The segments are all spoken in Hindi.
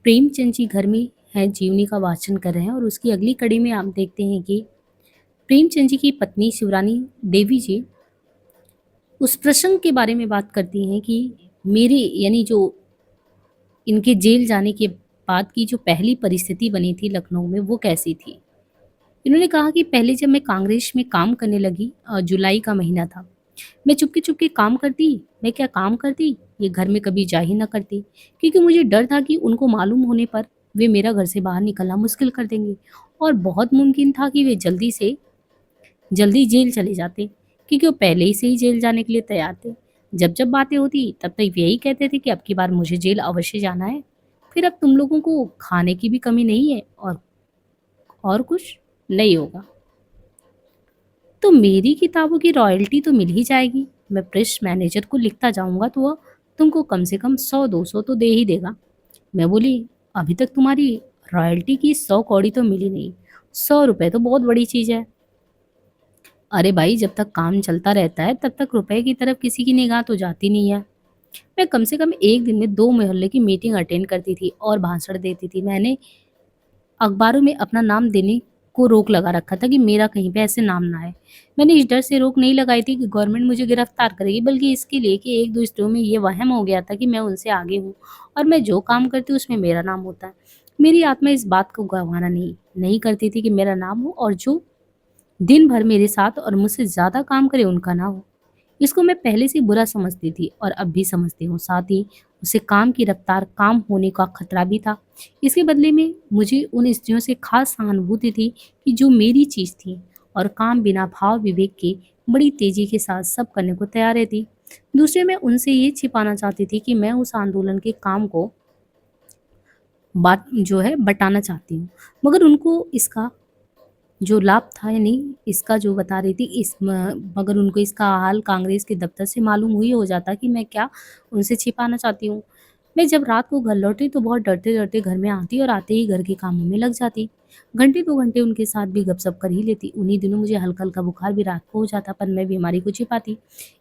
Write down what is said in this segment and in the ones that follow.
प्रेमचंद जी घर में हैं, जीवनी का वाचन कर रहे हैं और उसकी अगली कड़ी में आप देखते हैं कि प्रेमचंद जी की पत्नी शिवरानी देवी जी उस प्रसंग के बारे में बात करती हैं कि मेरे यानी जो इनके जेल जाने के बाद की जो पहली परिस्थिति बनी थी लखनऊ में वो कैसी थी। इन्होंने कहा कि पहले जब मैं कांग्रेस में काम करने लगी, जुलाई का महीना था। मैं चुपके चुपके काम करती। मैं क्या काम करती, ये घर में कभी जा ही ना करती, क्योंकि मुझे डर था कि उनको मालूम होने पर वे मेरा घर से बाहर निकलना मुश्किल कर देंगे और बहुत मुमकिन था कि वे जल्दी से जल्दी जेल चले जाते, क्योंकि वो पहले ही से ही जेल जाने के लिए तैयार थे। जब जब बातें होती तब तक वे यही कहते थे कि अब की बार मुझे जेल अवश्य जाना है। फिर अब तुम लोगों को खाने की भी कमी नहीं है और कुछ नहीं होगा, तो मेरी किताबों की रॉयल्टी तो मिल ही जाएगी। मैं प्रेस मैनेजर को लिखता जाऊंगा तो वह तुमको कम से कम 100-200 तो दे ही देगा। मैं बोली, अभी तक तुम्हारी रॉयल्टी की 100 कौड़ी तो मिली नहीं। 100 रुपए तो बहुत बड़ी चीज है। अरे भाई, जब तक काम चलता रहता है तब तक रुपए की तरफ किसी की निगाह तो जाती नहीं है। मैं कम से कम एक दिन में 2 मोहल्ले की मीटिंग अटेंड करती थी और भाषण देती थी। मैंने अखबारों में अपना नाम देने को रोक लगा रखा था कि मेरा कहीं पे ऐसे नाम ना आए। मैंने इस डर से रोक नहीं लगाई थी कि गवर्नमेंट मुझे गिरफ्तार करेगी, बल्कि इसके लिए कि एक दो स्त्रियों में ये वहम हो गया था कि मैं उनसे आगे हूँ और मैं जो काम करती हूँ उसमें मेरा नाम होता है। मेरी आत्मा इस बात को गवाना नहीं नहीं करती थी कि मेरा नाम हो और जो दिन भर मेरे साथ और मुझसे ज्यादा काम करे उनका ना हो। इसको मैं पहले से बुरा समझती थी और अब भी समझती हूँ। साथ ही उसे काम की रफ्तार काम होने का खतरा भी था। इसके बदले में मुझे उन स्त्रियों से खास सहानुभूति थी कि जो मेरी चीज थी और काम बिना भाव विवेक के बड़ी तेजी के साथ सब करने को तैयार रहती। दूसरे मैं उनसे ये छिपाना चाहती थी कि मैं उस आंदोलन के काम को बात जो है बटाना चाहती हूँ, मगर उनको इसका जो लाभ था यानी इसका जो बता रही थी मगर उनको इसका हाल कांग्रेस के दफ्तर से मालूम हुई हो जाता कि मैं क्या उनसे छिपाना चाहती हूँ। मैं जब रात को घर लौटी तो बहुत डरते डरते घर में आती और आते ही घर के कामों में लग जाती। घंटे 2 घंटे उनके साथ भी गपशप कर ही लेती। उन्हीं दिनों मुझे हल्का हल्का बुखार भी रात को हो जाता, पर मैं बीमारी को छिपाती।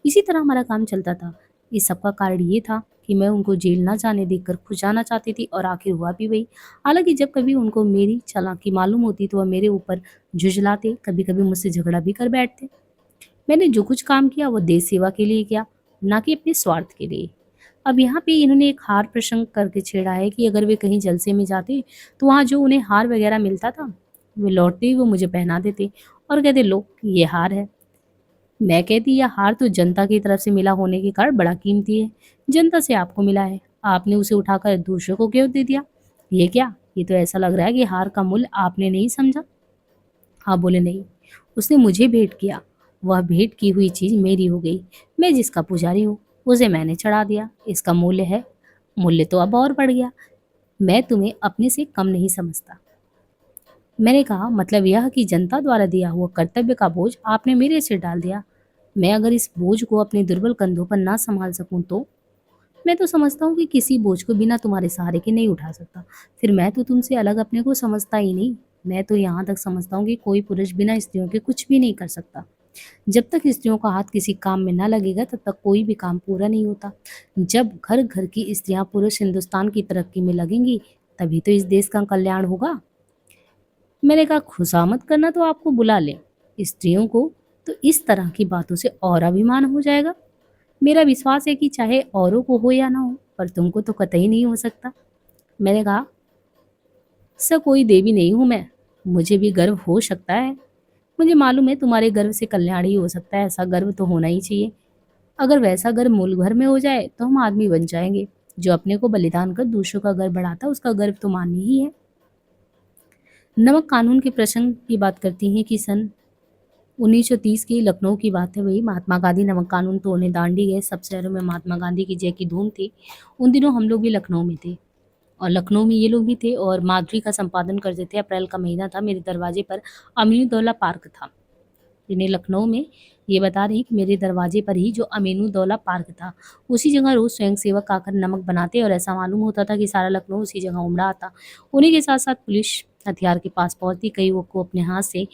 इसी तरह हमारा काम चलता था। इस सब का कारण ये था कि मैं उनको जेल ना जाने देकर खुश जाना चाहती थी और आखिर हुआ भी वही। हालांकि जब कभी उनको मेरी चालाकी मालूम होती तो वह मेरे ऊपर झुँझलाते, कभी-कभी मुझसे झगड़ा भी कर बैठते। मैंने जो कुछ काम किया वो देश सेवा के लिए किया, ना कि अपने स्वार्थ के लिए। अब यहाँ पे इन्होंने एक हार प्रसंग करके छेड़ा है कि अगर वे कहीं जलसे में जाते तो वहाँ जो उन्हें हार वगैरह मिलता था, वे लौटते ही वो मुझे पहना देते और कहते, लो ये हार है। मैं कहती, यह हार तो जनता की तरफ से मिला होने के कारण बड़ा कीमती है। जनता से आपको मिला है, आपने उसे उठाकर दूसरे को क्यों दे दिया? ये क्या? ये तो ऐसा लग रहा है कि हार का मूल्य आपने नहीं समझा। हाँ बोले, नहीं, उसने मुझे भेंट किया। वह भेंट की हुई चीज मेरी हो गई। मैं जिसका पुजारी हूँ उसे मैंने चढ़ा दिया। इसका मूल्य है, मूल्य तो अब और बढ़ गया। मैं तुम्हें अपने से कम नहीं समझता। मैंने कहा, मतलब यह कि जनता द्वारा दिया हुआ कर्तव्य का बोझ आपने मेरे सिर डाल दिया। मैं अगर इस बोझ को अपने दुर्बल कंधों पर ना संभाल सकूं तो मैं तो समझता हूँ कि किसी बोझ को बिना तुम्हारे सहारे के नहीं उठा सकता। फिर मैं तो तुमसे अलग अपने को समझता ही नहीं। मैं तो यहाँ तक समझता हूँ कि कोई पुरुष बिना स्त्रियों के कुछ भी नहीं कर सकता। जब तक स्त्रियों का हाथ किसी काम में ना लगेगा तब तक कोई भी काम पूरा नहीं होता। जब घर घर की स्त्रियां पुरुष हिंदुस्तान की तरक्की में लगेंगी तभी तो इस देश का कल्याण होगा। मैंने कहा, खुशामद करना तो आपको बुला ले, स्त्रियों को तो इस तरह की बातों से और अभिमान हो जाएगा। मेरा विश्वास है कि चाहे औरों को हो या ना हो, पर तुमको तो कतई नहीं हो सकता। मैंने कहा, सर कोई देवी नहीं हूं मैं, मुझे भी गर्व हो सकता है। मुझे मालूम है तुम्हारे गर्व से कल्याण ही हो सकता है, ऐसा गर्व तो होना ही चाहिए। अगर वैसा गर्व मुल्क भर में हो जाए तो हम आदमी बन जाएंगे। जो अपने को बलिदान कर दूसरों का गर्व बढ़ाता है उसका गर्व तो मान्य ही है। नमक कानून के प्रसंग की बात करती हैं कि सन 1930 की लखनऊ की बात है। वही महात्मा गांधी नमक कानून तोड़ने दांडी गए। सब शहरों में महात्मा गांधी की जय की धूम थी। उन दिनों हम लोग भी लखनऊ में थे और लखनऊ में ये लोग भी थे और माधुरी का संपादन करते थे। अप्रैल का महीना था। मेरे दरवाजे पर अमीनुद्दौला पार्क था। इन्हें लखनऊ में ये बता रही कि मेरे दरवाजे पर ही जो अमीनुद्दौला पार्क था उसी जगह रोज स्वयंसेवक आकर नमक बनाते और ऐसा मालूम होता था कि सारा लखनऊ उसी जगह उमड़ा आता। उन्हीं के साथ साथ पुलिस हथियार के पास पहुंचती। कई वो को अपने हाथ से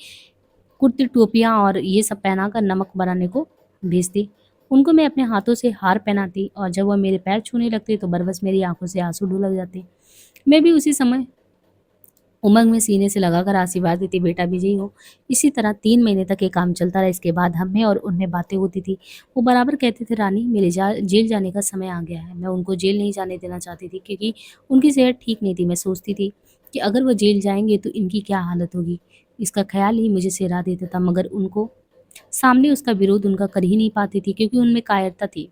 कुर्ती टोपियां और ये सब पहनाकर नमक बनाने को भेजते। उनको मैं अपने हाथों से हार पहनाती और जब वह मेरे पैर छूने लगते तो बरबस मेरी आंखों से आंसू ढुलक जाते। मैं भी उसी समय उमंग में सीने से लगाकर आशीर्वाद देती, बेटा विजयी हो। इसी तरह 3 महीने तक ये काम चलता रहा। इसके बाद हम में और उनमें बातें होती थी। वो बराबर कहते थे, रानी मेरे जेल जाने का समय आ गया है। मैं उनको जेल नहीं जाने देना चाहती थी क्योंकि उनकी सेहत ठीक नहीं थी। मैं सोचती थी कि अगर वो जेल जाएंगे तो इनकी क्या हालत होगी। इसका ख्याल ही मुझे सिरा देता था, मगर उनको सामने उसका विरोध उनका कर ही नहीं पाती थी क्योंकि उनमें कायरता थी।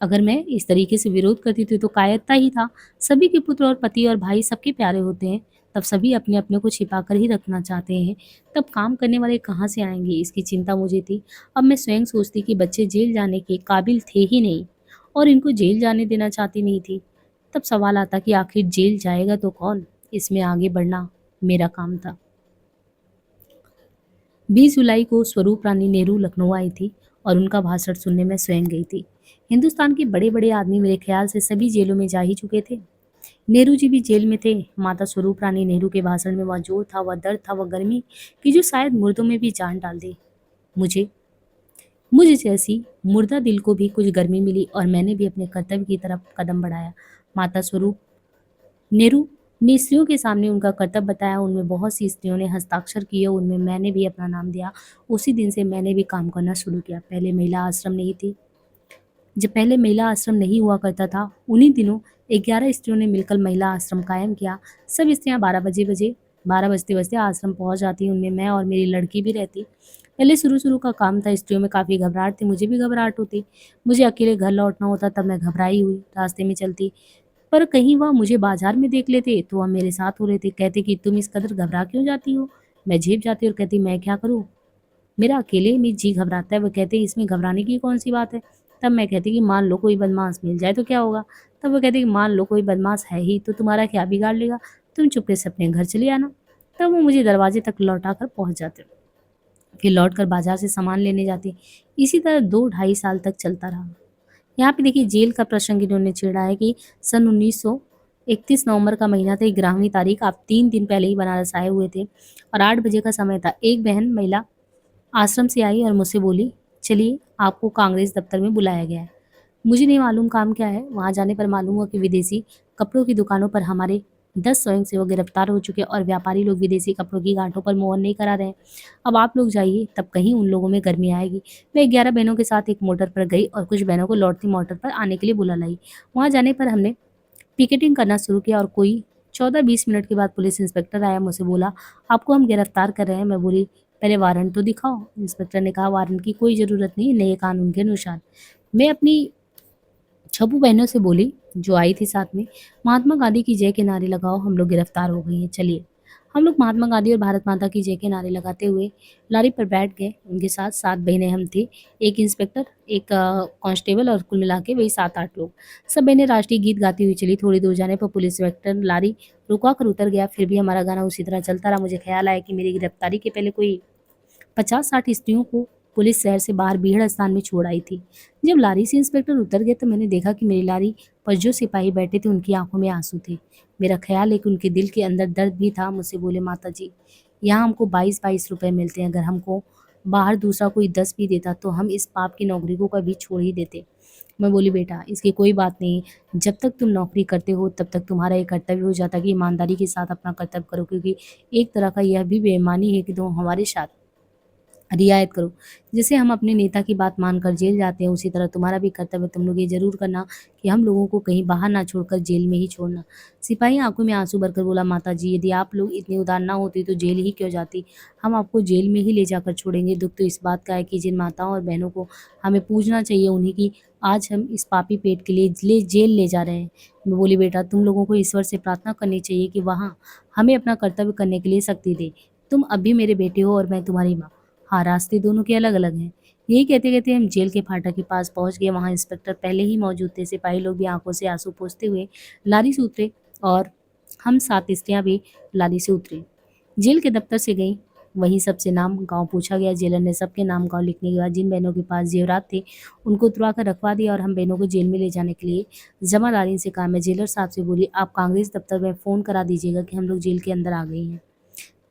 अगर मैं इस तरीके से विरोध करती थी तो कायरता ही था। सभी के पुत्र और पति और भाई सबके प्यारे होते हैं, तब सभी अपने अपने को छिपा कर ही रखना चाहते हैं। तब काम करने वाले कहाँ से आएंगे, इसकी चिंता मुझे थी। अब मैं स्वयं सोचती कि बच्चे जेल जाने के काबिल थे ही नहीं और इनको जेल जाने देना चाहती नहीं थी। तब सवाल आता कि आखिर जेल जाएगा तो कौन। इसमें आगे बढ़ना मेरा काम था। 20 जुलाई को स्वरूप रानी नेहरू लखनऊ आई थी और उनका भाषण सुनने में स्वयं गई थी। हिंदुस्तान के बड़े बड़े आदमी मेरे ख्याल से सभी जेलों में जा ही चुके थे। नेहरू जी भी जेल में थे। माता स्वरूप रानी नेहरू के भाषण में वह जोर था, वह दर्द था, वह गर्मी कि जो शायद मुर्दों में भी जान डाल दे। मुझे मुझ जैसी मुर्दा दिल को भी कुछ गर्मी मिली और मैंने भी अपने कर्तव्य की तरफ कदम बढ़ाया। माता स्वरूप नेहरू ने स्त्रियों के सामने उनका कर्तव्य बताया। उनमें बहुत सी स्त्रियों ने हस्ताक्षर किए, उनमें मैंने भी अपना नाम दिया। उसी दिन से मैंने भी काम करना शुरू किया। पहले महिला आश्रम नहीं थी। जब पहले महिला आश्रम नहीं हुआ करता था, उन्हीं दिनों 11 स्त्रियों ने मिलकर महिला आश्रम कायम किया। सब स्त्रियां 12 बजते बजते आश्रम पहुंच जाती। उनमें मैं और मेरी लड़की भी रहती। पहले शुरू शुरू का काम था। स्त्रियों में काफ़ी घबराहट थी, मुझे भी घबराहट होती। मुझे अकेले घर लौटना होता, तब मैं घबराई हुई रास्ते में चलती। पर कहीं वह मुझे बाजार में देख लेते तो वह मेरे साथ हो रहे थे। कहते कि तुम इस कदर घबरा क्यों जाती हो। मैं झेप जाती और कहती मैं क्या करूँ, मेरा अकेले में जी घबराता है। वो कहते इसमें घबराने की कौन सी बात है। तब मैं कहती कि मान लो कोई बदमाश मिल जाए तो क्या होगा। तब वो कहते कि मान लो कोई बदमाश है ही तो तुम्हारा क्या बिगाड़ लेगा, तुम चुपके से अपने घर चले आना। तब वो मुझे दरवाजे तक लौटा कर पहुंच जाते, फिर लौट कर बाजार से सामान लेने जाते। इसी तरह 2 ढाई साल तक चलता रहा। यहाँ पे देखिए जेल का प्रसंग इन्होंने छेड़ा है कि सन 1931 नवंबर का महीना था, 11वीं तारीख। आप 3 दिन पहले ही बनारस आए हुए थे और 8 बजे का समय था। एक बहन महिला आश्रम से आई और मुझसे बोली, चलिए आपको कांग्रेस दफ्तर में बुलाया गया है। मुझे नहीं मालूम काम क्या है। वहां जाने पर मालूम हुआ कि विदेशी कपड़ों की दुकानों पर हमारे 10 स्वयंसेवक गिरफ्तार हो चुके और व्यापारी लोग विदेशी कपड़ों की गांठों पर मोहर नहीं करा रहे हैं। अब आप लोग जाइए, तब कहीं उन लोगों में गर्मी आएगी। मैं 11 बहनों के साथ एक मोटर पर गई और कुछ बहनों को लौटती मोटर पर आने के लिए बुला लाई। वहां जाने पर हमने पिकेटिंग करना शुरू किया और कोई 14-20 मिनट के बाद पुलिस इंस्पेक्टर आया। मुझसे बोला, आपको हम गिरफ्तार कर रहे हैं। मैं बोली, पहले वारंट तो दिखाओ। इंस्पेक्टर ने कहा, वारंट की कोई ज़रूरत नहीं, नए कानून के अनुसार। मैं अपनी छपू बहनों से बोली जो आई थी साथ में, महात्मा गांधी की जय के नारे लगाओ, हम लोग गिरफ्तार हो गई हैं, चलिए। हम लोग महात्मा गांधी और भारत माता की जय के नारे लगाते हुए लारी पर बैठ गए। उनके साथ 7 बहनें हम थे, एक इंस्पेक्टर, एक कांस्टेबल और कुल मिला के वही 7-8 लोग। सब बहनें राष्ट्रीय गीत गाती हुई चली। थोड़ी दूर जाने पर पुलिस इंस्पेक्टर लारी रुका कर उतर गया। फिर भी हमारा गाना उसी तरह चलता रहा। मुझे ख्याल आया कि मेरी गिरफ्तारी के पहले कोई 50-60 स्त्रियों को पुलिस शहर से बाहर भीड़ स्थान में छोड़ आई थी। जब लारी से इंस्पेक्टर उतर गए तो मैंने देखा कि मेरी लारी पर जो सिपाही बैठे थे उनकी आंखों में आंसू थे। मेरा ख्याल है कि उनके दिल के अंदर दर्द भी था। मुझसे बोले, माता जी यहाँ हमको 22-22 रुपए मिलते हैं, अगर हमको बाहर दूसरा कोई 10 भी देता तो हम इस पाप की नौकरी को कभी छोड़ ही देते। मैं बोली, बेटा इसकी कोई बात नहीं, जब तक तुम नौकरी करते हो तब तक तुम्हारा ये कर्तव्य हो जाता है कि ईमानदारी के साथ अपना कर्तव्य करो, क्योंकि एक तरह का यह भी बेईमानी है कि तुम हमारे साथ रियायत करो। जैसे हम अपने नेता की बात मानकर जेल जाते हैं, उसी तरह तुम्हारा भी कर्तव्य तुम लोग ये जरूर करना कि हम लोगों को कहीं बाहर ना छोड़कर जेल में ही छोड़ना। सिपाही आंखों में आंसू भरकर बोला, माता जी यदि आप लोग इतने उदार ना होती तो जेल ही क्यों जाती, हम आपको जेल में ही ले जाकर छोड़ेंगे। दुख तो इस बात का है कि जिन माताओं और बहनों को हमें पूजना चाहिए उन्हीं की आज हम इस पापी पेट के लिए जेल ले जा रहे हैं। मैं बोली, बेटा तुम लोगों को ईश्वर से प्रार्थना करनी चाहिए कि वहाँ हमें अपना कर्तव्य करने के लिए शक्ति दे। तुम अब भी मेरे बेटे हो और मैं तुम्हारी माँ। हाँ, रास्ते दोनों के अलग अलग हैं। यही कहते कहते हम जेल के फाटक के पास पहुंच गए। वहां इंस्पेक्टर पहले ही मौजूद थे। सिपाही लोग भी आंखों से आंसू पोंछते हुए लारी से उतरे और हम 7 स्त्रियां भी लारी से उतरी। जेल के दफ्तर से गई, वहीं सबसे नाम गांव पूछा गया। जेलर ने सबके नाम गांव लिखने के बाद जिन बहनों के पास जेवरात थे उनको उतरवा कर रखवा दिया और हम बहनों को जेल में ले जाने के लिए जमादारी से कहा। मैं जेलर साहब से बोली, आप कांग्रेस दफ्तर में फ़ोन करा दीजिएगा कि हम लोग जेल के अंदर आ गए हैं।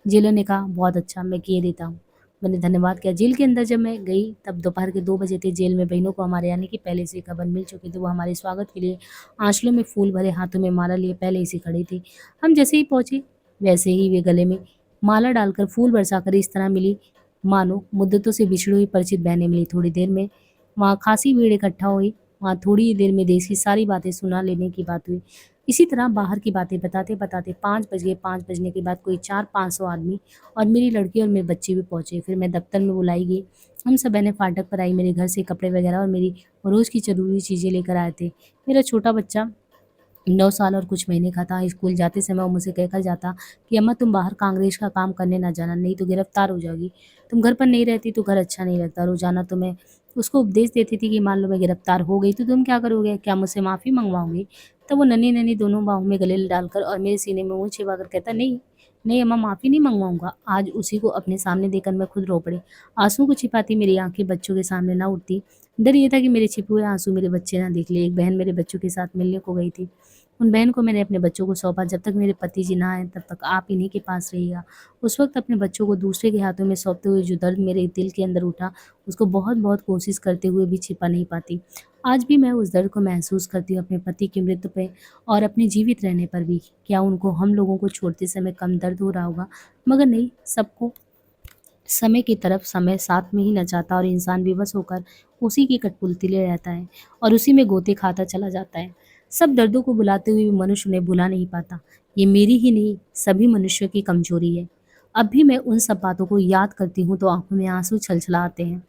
जेलर ने कहा, बहुत अच्छा, मैं किए देता हूँ। मैंने धन्यवाद किया। जेल के अंदर जब मैं गई तब दोपहर के 2 बजे थे। जेल में बहनों को हमारे आने की पहले से खबर मिल चुकी थी। वो हमारे स्वागत के लिए आँचलों में फूल भरे, हाथों में माला लिए पहले ही से खड़ी थी। हम जैसे ही पहुँचे वैसे ही वे गले में माला डालकर फूल बरसाकर इस तरह मिली मानो मुद्दतों से बिछड़ी हुई परिचित बहनें मिली। थोड़ी देर में वहाँ खासी भीड़ इकट्ठा हुई। वहाँ थोड़ी ही देर में देश की सारी बातें सुना लेने की बात हुई। इसी तरह बाहर की बातें बताते-बताते 5 बज गए। 5 बजने के बाद कोई 400-500 आदमी और मेरी लड़की और मेरे बच्चे भी पहुँचे। फिर मैं दफ्तर में बुलाई गई। हम सब बहनें फाटक पर आई। मेरे घर से कपड़े वगैरह और मेरी रोज़ की ज़रूरी चीज़ें लेकर आए थे। मेरा छोटा बच्चा 9 साल और कुछ महीने का था। स्कूल जाते समय वो मुझसे कहकर जाता कि अम्मा तुम बाहर कांग्रेस का काम करने ना जाना, नहीं तो गिरफ्तार हो जाओगी। तुम घर पर नहीं रहती तो घर अच्छा नहीं लगता। रोज़ाना तो मैं उसको उपदेश देती थी कि मान लो मैं गिरफ्तार हो गई तो तुम क्या करोगे? क्या मुझसे माफ़ी मंगवाओगी? तब वो नन्ही-नन्ही दोनों बाहों में गले डालकर और मेरे सीने में मुँह छिपाकर कहता, नहीं, नहीं अम्मा माफ़ी नहीं मंगवाऊँगा। आज उसी को अपने सामने देखकर मैं खुद रो पड़ी। आँसुओं को छिपाती मेरी आँखें बच्चों के सामने ना उठती। डर ये था कि मेरे छिपे हुए आँसू मेरे बच्चे ना देख लें। एक बहन मेरे बच्चों के साथ मिलने को गई थी। उन बहन को मैंने अपने बच्चों को सौंपा, जब तक मेरे पति जी ना आए तब तक आप इन्हीं के पास रहिएगा। उस वक़्त अपने बच्चों को दूसरे के हाथों में सौंपते हुए जो दर्द मेरे दिल के अंदर उठा, उसको बहुत-बहुत कोशिश करते हुए भी छिपा नहीं पाती। आज भी मैं उस दर्द को महसूस करती हूँ अपने पति की मृत्यु पे और अपने जीवित रहने पर भी। क्या उनको हम लोगों को छोड़ते समय कम दर्द हो रहा होगा? मगर नहीं, सबको समय की तरफ समय साथ में ही नचाता और इंसान विवश होकर उसी की कठपुतली ले रहता है और उसी में गोते खाता चला जाता है। सब दर्दों को बुलाते हुए भी मनुष्य उन्हें भुला नहीं पाता। ये मेरी ही नहीं, सभी मनुष्यों की कमजोरी है। अब भी मैं उन सब बातों को याद करती हूँ तो आंखों में आंसू छलछला आते हैं।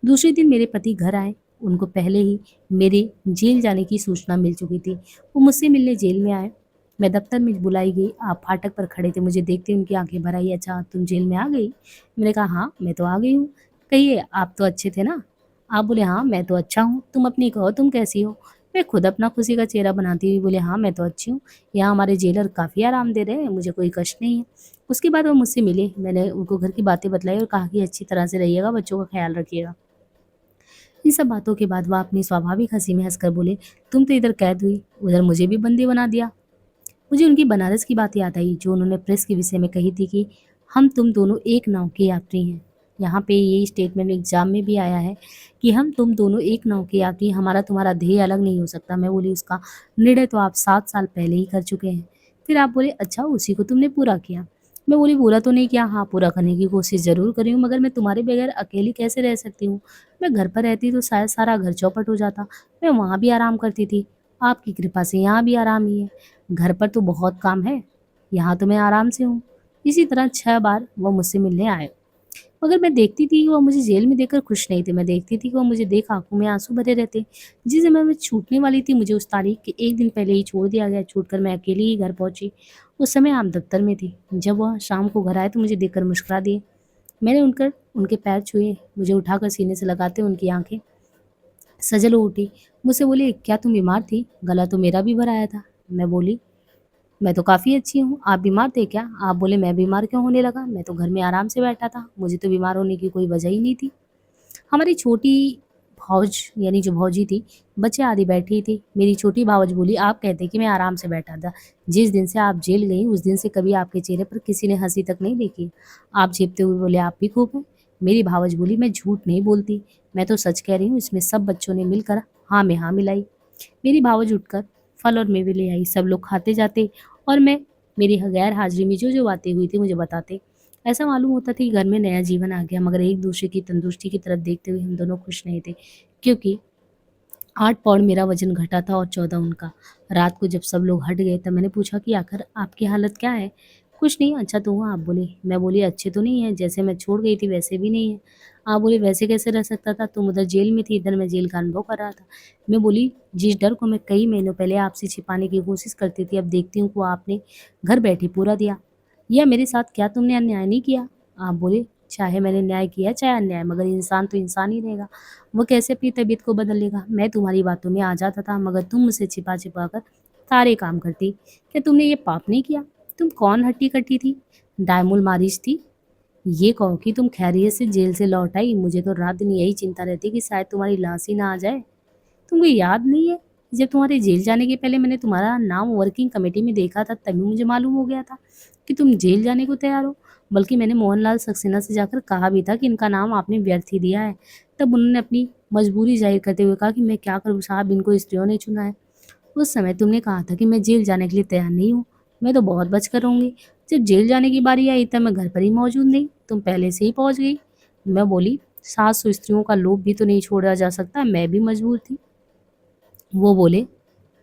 दूसरे दिन मेरे पति घर आए। उनको पहले ही मेरे जेल जाने की सूचना मिल चुकी थी। वो मुझसे मिलने जेल में आए। मैं दफ्तर में बुलाई गई। आप फाटक पर खड़े थे। मुझे देखते उनकी आंखें भर आई। अच्छा तुम जेल में आ गई? मैंने कहा हाँ, मैं तो आ गई हूँ। कहिए आप तो अच्छे थे ना? आप बोले हाँ, मैं तो अच्छा हूँ। तुम अपनी कहो तुम कैसी हो? मैं खुद अपना खुशी का चेहरा बनाती हुई बोले हाँ, मैं तो अच्छी हूँ। यहाँ हमारे जेलर काफ़ी आराम दे रहे हैं, मुझे कोई कष्ट नहीं है। उसके बाद वो मुझसे मिले। मैंने उनको घर की बातें बतलाई और कहा कि अच्छी तरह से रहिएगा, बच्चों का ख्याल रखिएगा। इन सब बातों के बाद वह अपनी स्वाभाविक हँसी में हँसकर बोले, तुम तो इधर कैद हुई, उधर मुझे भी बंदी बना दिया। मुझे उनकी बनारस की बात याद आई जो उन्होंने प्रेस के विषय में कही थी कि हम तुम दोनों एक नाव के यात्री हैं। यहाँ पे ये स्टेटमेंट एग्जाम में भी आया है कि हम तुम दोनों एक नाव के यात्री, हमारा तुम्हारा ध्येय अलग नहीं हो सकता। मैं बोली उसका निर्णय तो आप 7 साल पहले ही कर चुके हैं। फिर आप बोले अच्छा उसी को तुमने पूरा किया। मैं बोली पूरा तो नहीं किया, हाँ पूरा करने की कोशिश जरूर करी हूँ, मगर मैं तुम्हारे बगैर अकेली कैसे रह सकती हूँ। मैं घर पर रहती तो शायद सारा घर चौपट हो जाता। मैं वहाँ भी आराम करती थी। आपकी कृपा से यहाँ भी आराम ही है। घर पर तो बहुत काम है, यहाँ तो मैं आराम से हूँ। इसी तरह 6 बार वो मुझसे मिलने आए, मगर मैं देखती थी कि वो मुझे जेल में देखकर खुश नहीं थे। मैं देखती थी कि वो मुझे देख आंखों में आंसू भरे रहते। जिस समय मैं छूटने वाली थी मुझे उस तारीख के 1 दिन पहले ही छोड़ दिया गया। छूटकर मैं अकेली ही घर पहुंची। उस समय आप दफ्तर में थी। जब वह शाम को घर आए तो मुझे देखकर मुस्कुरा दिए। मैंने उनकर उनके पैर छुए। मुझे उठाकर सीने से लगाते उनकी आंखें सजल हो उठी। मुझसे बोले क्या तुम बीमार थी? गला तो मेरा भी भर आया था। मैं बोली मैं तो काफ़ी अच्छी हूँ, आप बीमार थे क्या? आप बोले मैं बीमार क्यों होने लगा? मैं तो घर में आराम से बैठा था, मुझे तो बीमार होने की कोई वजह ही नहीं थी। हमारी छोटी भौज यानी जो भौजी थी, बच्चे आदि बैठी थी। मेरी छोटी भावज बोली आप कहते कि मैं आराम से बैठा था। जिस दिन से आप जेल गई उस दिन से कभी आपके चेहरे पर किसी ने हंसी तक नहीं देखी। आप झेपते हुए बोले आप भी खूब हैं। मेरी भावज बोली मैं झूठ नहीं बोलती, मैं तो सच कह रही हूँ। इसमें सब बच्चों ने मिलकर हाँ में हाँ मिलाई। मेरी भावज उठकर फल और मेवे ले आई। सब लोग खाते जाते और मैं मेरी गैर हाजिरी में जो जो बातें हुई थी मुझे बताते। ऐसा मालूम होता था कि घर में नया जीवन आ गया, मगर एक दूसरे की तंदुरुस्ती की तरफ देखते हुए हम दोनों खुश नहीं थे, क्योंकि 8 पाउंड मेरा वजन घटा था और 14 उनका। रात को जब सब लोग हट गए तब मैंने पूछा कि आखिर आपकी हालत क्या है? कुछ नहीं, अच्छा तो हुआ, आप बोले। मैं बोली अच्छे तो नहीं है, जैसे मैं छोड़ गई थी वैसे भी नहीं है। आप बोले वैसे कैसे रह सकता था, तुम उधर जेल में थी, इधर मैं जेल का अनुभव कर रहा था। मैं बोली जिस डर को मैं कई महीनों पहले आपसे छिपाने की कोशिश करती थी, अब देखती हूँ कि वो आपने घर बैठे पूरा दिया। या मेरे साथ क्या तुमने अन्याय नहीं किया? आप बोले चाहे मैंने न्याय किया चाहे अन्याय, मगर इंसान तो इंसान ही रहेगा। वो कैसे अपनी तबीयत को बदल लेगा? मैं तुम्हारी बातों में आ जाता था, मगर तुम मुझसे छिपा छिपा कर सारे काम करती। क्या तुमने ये पाप नहीं किया? तुम कौन हट्टी कट्टी थी? डायमोल मारिच थी? ये कहो कि तुम खैरियत से जेल से लौट आई। मुझे तो रात दिन यही चिंता रहती कि शायद तुम्हारी लाश ही ना आ जाए। तुमको याद नहीं है जब तुम्हारे जेल जाने के पहले मैंने तुम्हारा नाम वर्किंग कमेटी में देखा था, तभी मुझे मालूम हो गया था कि तुम जेल जाने को तैयार हो। बल्कि मैंने मोहनलाल सक्सेना से जाकर कहा भी था कि इनका नाम आपने व्यर्थ ही दिया है। तब उन्होंने अपनी मजबूरी जाहिर करते हुए कहा कि मैं क्या करूँ साहब, इनको स्त्रियों ने चुना है। उस समय तुमने कहा था कि मैं जेल जाने के लिए तैयार नहीं हूँ, मैं तो बहुत बचकर रहूंगी। जब जेल जाने की बारी आई तब मैं घर पर ही मौजूद नहीं, तुम पहले से ही पहुंच गई। मैं बोली, 700 स्त्रियों का लोभ भी तो नहीं छोड़ा जा सकता, मैं भी मजबूर थी। वो बोले,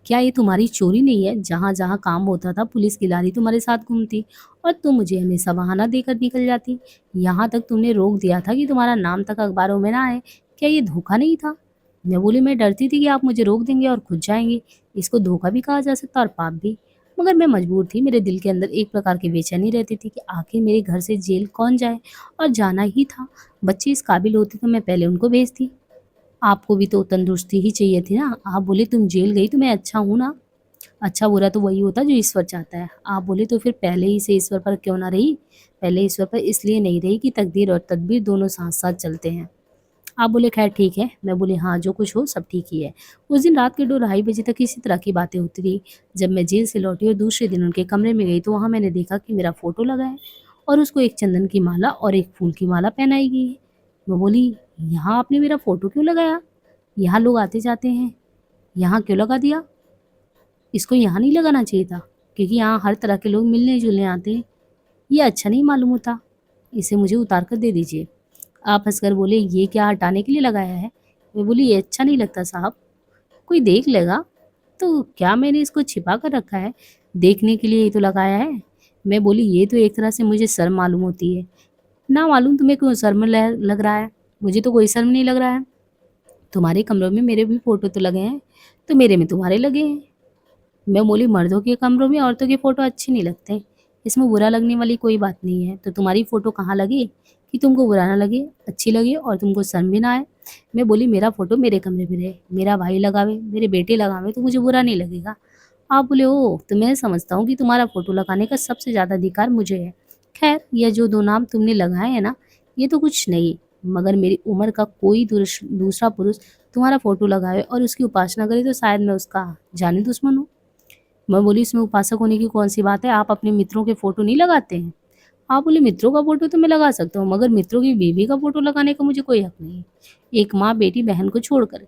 क्या ये तुम्हारी चोरी नहीं है? जहाँ जहाँ काम होता था पुलिस की लारी तुम्हारे साथ घूमती और तुम मुझे हमेशा बहाना देकर निकल जाती। यहाँ तक तुमने रोक दिया था कि तुम्हारा नाम तक अखबारों में ना आए। क्या ये धोखा नहीं था? मैं बोली, मैं डरती थी कि आप मुझे रोक देंगे और खुद जाएंगे। इसको धोखा भी कहा जा सकता और पाप भी। मगर मैं मजबूर थी, मेरे दिल के अंदर एक प्रकार की बेचैनी रहती थी कि आखिर मेरे घर से जेल कौन जाए, और जाना ही था। बच्चे इस काबिल होते तो मैं पहले उनको भेजती। आपको भी तो तंदुरुस्ती ही चाहिए थी ना। आप बोले तुम जेल गई तो मैं अच्छा हूँ ना। अच्छा बुरा तो वही होता जो ईश्वर चाहता है। आप बोले तो फिर पहले ही से ईश्वर पर क्यों ना रही? पहले ईश्वर पर इसलिए नहीं रही कि तकदीर और तदबीर दोनों साथ साथ चलते हैं। आप बोले, खैर ठीक है। मैं बोली, हाँ जो कुछ हो सब ठीक ही है। उस दिन रात के 2-2:30 बजे तक इसी तरह की बातें होती रही। जब मैं जेल से लौटी और दूसरे दिन उनके कमरे में गई तो वहाँ मैंने देखा कि मेरा फोटो लगा है और उसको एक चंदन की माला और एक फूल की माला पहनाई गई है। मैं बोली, यहाँ आपने मेरा फोटो क्यों लगाया? यहाँ लोग आते जाते हैं, यहाँ क्यों लगा दिया? इसको यहाँ नहीं लगाना चाहिए था, क्योंकि यहाँ हर तरह के लोग मिलने जुलने आते हैं। ये अच्छा नहीं मालूम होता। इसे मुझे उतार कर दे दीजिए। आप हंसकर बोले, ये क्या हटाने के लिए लगाया है? मैं बोली, ये अच्छा नहीं लगता साहब, कोई देख लेगा। तो क्या मैंने इसको छिपा कर रखा है? देखने के लिए ही तो लगाया है। मैं बोली, ये तो एक तरह से मुझे शर्म मालूम होती है। ना मालूम तुम्हें क्यों शर्म लग रहा है, मुझे तो कोई शर्म नहीं लग रहा है। तुम्हारे कमरों में मेरे भी फोटो तो लगे हैं, तो मेरे में तुम्हारे लगे हैं। मैं बोली, मर्दों के कमरों में औरतों के फ़ोटो अच्छे नहीं लगते। इसमें बुरा लगने वाली कोई बात नहीं है। तो तुम्हारी फ़ोटो कहाँ लगी कि तुमको बुरा ना लगे, अच्छी लगे और तुमको शर्म भी ना आए? मैं बोली, मेरा फ़ोटो मेरे कमरे में रहे, मेरा भाई लगावे, मेरे बेटे लगावे तो मुझे बुरा नहीं लगेगा। आप बोले, ओह! तो मैं समझता हूँ कि तुम्हारा फ़ोटो लगाने का सबसे ज़्यादा अधिकार मुझे है। खैर, ये जो 2 नाम तुमने लगाए हैं ना, ये तो कुछ नहीं, मगर मेरी उम्र का कोई दूसरा पुरुष तुम्हारा फ़ोटो लगाए और उसकी उपासना करे तो शायद मैं उसका जानी दुश्मन हूँ। मैं बोली, इसमें उपासक होने की कौन सी बात है? आप अपने मित्रों के फोटो नहीं लगाते हैं? आप बोले, मित्रों का फोटो तो मैं लगा सकता हूँ, मगर मित्रों की बीवी का फोटो लगाने का मुझे कोई हक नहीं है, एक माँ बेटी बहन को छोड़कर।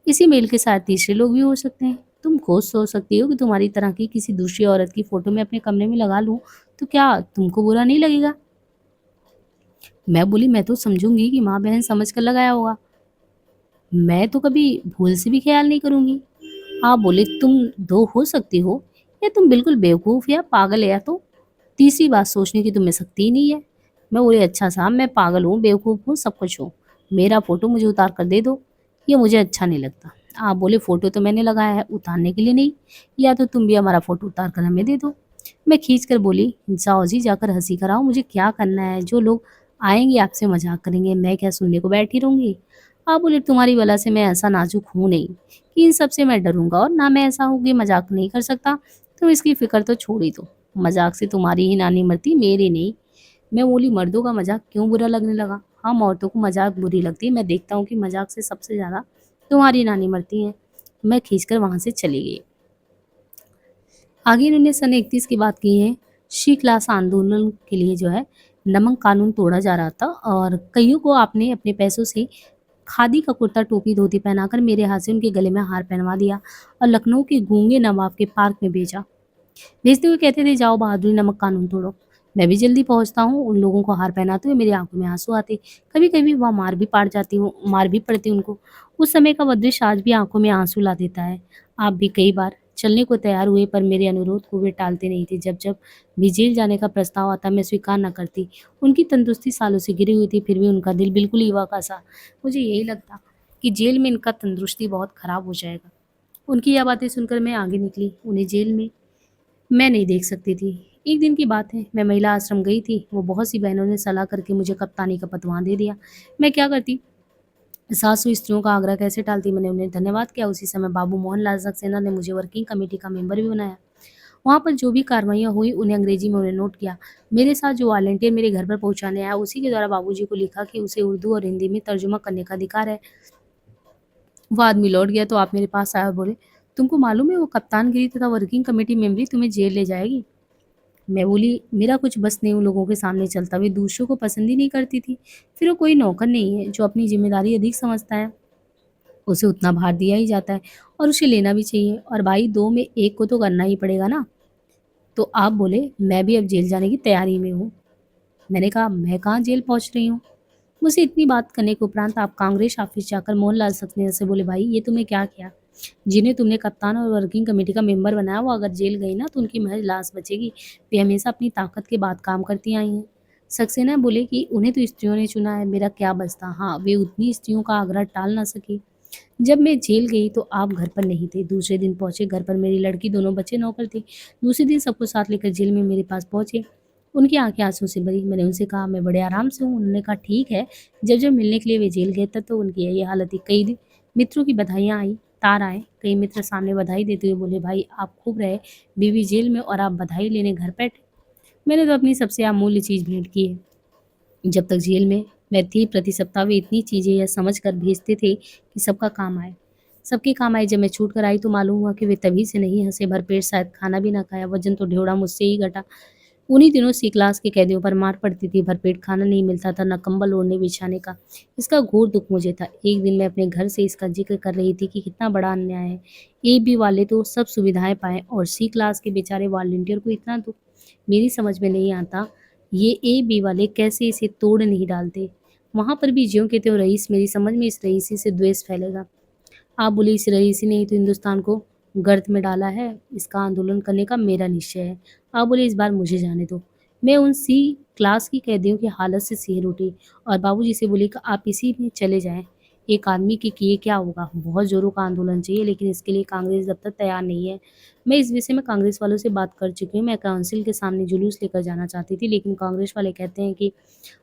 इसी मेल के साथ तीसरे लोग भी हो सकते हैं। तुम खुद सोच सकती हो कि तुम्हारी तरह की किसी दूसरी औरत की फोटो मैं अपने कमरे में लगा लूँ तो क्या तुमको बुरा नहीं लगेगा? मैं बोली, मैं तो समझूंगी कि माँ बहन समझ कर लगाया होगा, मैं तो कभी भूल से भी ख्याल नहीं करूंगी। आप बोले, तुम दो हो सकती हो, या तुम बिल्कुल बेवकूफ़ या पागल है, या तो तीसरी बात सोचने की तुम्हें शक्ति ही नहीं है। मैं बोली, अच्छा साहब, मैं पागल हूँ, बेवकूफ़ हूँ, सब कुछ हूँ। मेरा फ़ोटो मुझे उतार कर दे दो, ये मुझे अच्छा नहीं लगता। आप बोले, फ़ोटो तो मैंने लगाया है, उतारने के लिए नहीं। या तो तुम भी हमारा फ़ोटो उतार कर हमें दे दो। मैं खींच कर बोली, जाओ जी, जाकर हंसी कराओ, मुझे क्या करना है? जो लोग आएंगे आपसे मजाक करेंगे, मैं क्या सुनने को बैठी रहूंगी? आप बोले, तुम्हारी वजह से मैं ऐसा नाजुक हूँ नहीं कि इन सब से मैं डरूंगा, और ना मैं ऐसा हूँ कि मजाक नहीं कर सकता। तुम इसकी फिक्र तो छोड़ ही दो, मजाक से तुम्हारी ही नानी मरती, मेरी नहीं। मैं बोली, मर्दों का मजाक क्यों बुरा लगने लगा? हम औरतों को मजाक बुरी लगती है, मैं देखता हूँ कि मजाक से सबसे ज़्यादा तुम्हारी नानी मरती है। मैं खींचकर वहाँ से चली गई। आगे इन्होंने सन 31 की बात की है। शी क्लास आंदोलन के लिए जो है नमक कानून तोड़ा जा रहा था, और कईयों को आपने अपने पैसों से खादी का कुर्ता टोपी धोती पहनाकर मेरे हाथ से उनके गले में हार पहनवा दिया और लखनऊ के गूंगे नवाब के पार्क में भेजा। भेजते हुए कहते थे, जाओ बहादुरी, नमक कानून तोड़ो। मैं भी जल्दी पहुंचता हूँ। उन लोगों को हार पहनाते हुए मेरी आंखों में आंसू आते। कभी कभी वह मार भी पड़ती उनको। उस समय का वह दृश्य आज भी आंखों में आंसू ला देता है। आप भी कई बार चलने को तैयार हुए, पर मेरे अनुरोध को वे टालते नहीं थे। जब जब भी जेल जाने का प्रस्ताव आता मैं स्वीकार न करती। उनकी तंदुरुस्ती सालों से गिरी हुई थी, फिर भी उनका दिल बिल्कुल युवा का सा। मुझे यही लगता कि जेल में इनका तंदुरुस्ती बहुत खराब हो जाएगा। उनकी यह बातें सुनकर मैं आगे निकली। उन्हें जेल में मैं नहीं देख सकती थी। एक दिन की बात है, मैं महिला आश्रम गई थी। वो बहुत सी बहनों ने सलाह करके मुझे कप्तानी का पदवान दे दिया। मैं क्या करती, सासू स्त्रियों का आग्रह कैसे टालती। मैंने उन्हें धन्यवाद किया। उसी समय बाबू मोहनलाल सक्सेना ने मुझे वर्किंग कमेटी का मेंबर भी बनाया। वहाँ पर जो भी कार्रवाइयाँ हुई उन्हें अंग्रेजी में उन्हें नोट किया। मेरे साथ जो वॉलंटियर मेरे घर पर पहुँचाने आया, उसी के द्वारा बाबूजी को लिखा कि उसे उर्दू और हिंदी में तर्जुमा करने का अधिकार है। वो आदमी लौट गया तो आप मेरे पास आए और बोले, तुमको मालूम है वो कप्तानगिरी तथा वर्किंग कमेटी मेंबरी तुम्हें जेल ले जाएगी। मैं बोली, मेरा कुछ बस नहीं उन लोगों के सामने चलता, वे दूसरों को पसंद ही नहीं करती थी। फिर वो कोई नौकर नहीं है जो अपनी ज़िम्मेदारी अधिक समझता है, उसे उतना भार दिया ही जाता है और उसे लेना भी चाहिए और भाई 2 में 1 को तो करना ही पड़ेगा ना। तो आप बोले, मैं भी अब जेल जाने की तैयारी में हूँ। मैंने कहा, मैं कहाँ जेल पहुँच रही हूँ? मुझसे इतनी बात करने के उपरांत आप कांग्रेस ऑफिस जाकर मोहनलाल सक्सेना से बोले, भाई ये तुमने क्या किया? जिन्हें तुमने कप्तान और वर्किंग कमेटी का मेंबर बनाया वो अगर जेल गई ना तो उनकी महज लाश बचेगी। वे हमेशा अपनी ताकत के बाद काम करती आई हैं। सक्सेना बोले कि उन्हें तो स्त्रियों ने चुना है, मेरा क्या बचता। हाँ, वे उतनी स्त्रियों का आग्रह टाल ना सकी। जब मैं जेल गई तो आप घर पर नहीं थे। दूसरे दिन पहुंचे घर पर मेरी लड़की, दोनों बच्चे नौकर थे। दूसरे दिन सबको साथ लेकर जेल में मेरे पास पहुंचे। उनकी आंखें आंसू से भरी। मैंने उनसे कहा, मैं बड़े आराम से हूँ। उन्होंने कहा, ठीक है। जब जब मिलने के लिए वे जेल गए तब तो उनकी ये हालत थी। कई दिन मित्रों की बधाइयाँ आई, तार आए। कई मित्र सामने बधाई देते हुए बोले, भाई आप खूब रहे, बीवी जेल में और आप बधाई लेने घर बैठे। मैंने तो अपनी सबसे अमूल्य चीज़ भेंट की है। जब तक जेल में मैं थी प्रति सप्ताह वे इतनी चीज़ें यह समझ कर भेजते थे कि सबका काम आए। सबके काम आए। जब मैं छूट कर आई तो मालूम हुआ कि वे तभी से नहीं हंसे, भरपेट शायद खाना भी ना खाया। वजन तो ढेवड़ा मुझसे ही घटा। उन्हीं दिनों सी क्लास के कैदियों पर मार पड़ती थी, भरपेट खाना नहीं मिलता था, न कंबल ओढ़ने बिछाने का। इसका घोर दुख मुझे था। एक दिन मैं अपने घर से इसका जिक्र कर रही थी कि कितना बड़ा अन्याय है। ए बी वाले तो सब सुविधाएं पाएं और सी क्लास के बेचारे वॉलंटियर को इतना दुख। मेरी समझ में नहीं आता ये ए बी वाले कैसे इसे तोड़ नहीं डालते। वहां पर भी ज्यों के त्यों रईस। मेरी समझ में इस रईसी से द्वेष फैलेगा। आप बोले, इस रईसी ने ही तो हिंदुस्तान को गर्त में डाला है। इसका आंदोलन करने का मेरा निश्चय है। आप बोले, इस बार मुझे जाने दो। मैं उन सी क्लास की कैदियों की हालत से सिहर उठी और बाबूजी से बोली कि आप इसी में चले जाएं। एक आदमी के किए क्या होगा? बहुत जोरों का आंदोलन चाहिए, लेकिन इसके लिए कांग्रेस अब तक तैयार नहीं है। मैं इस विषय में कांग्रेस वालों से बात कर चुकी हूँ। मैं काउंसिल के सामने जुलूस लेकर जाना चाहती थी, लेकिन कांग्रेस वाले कहते हैं कि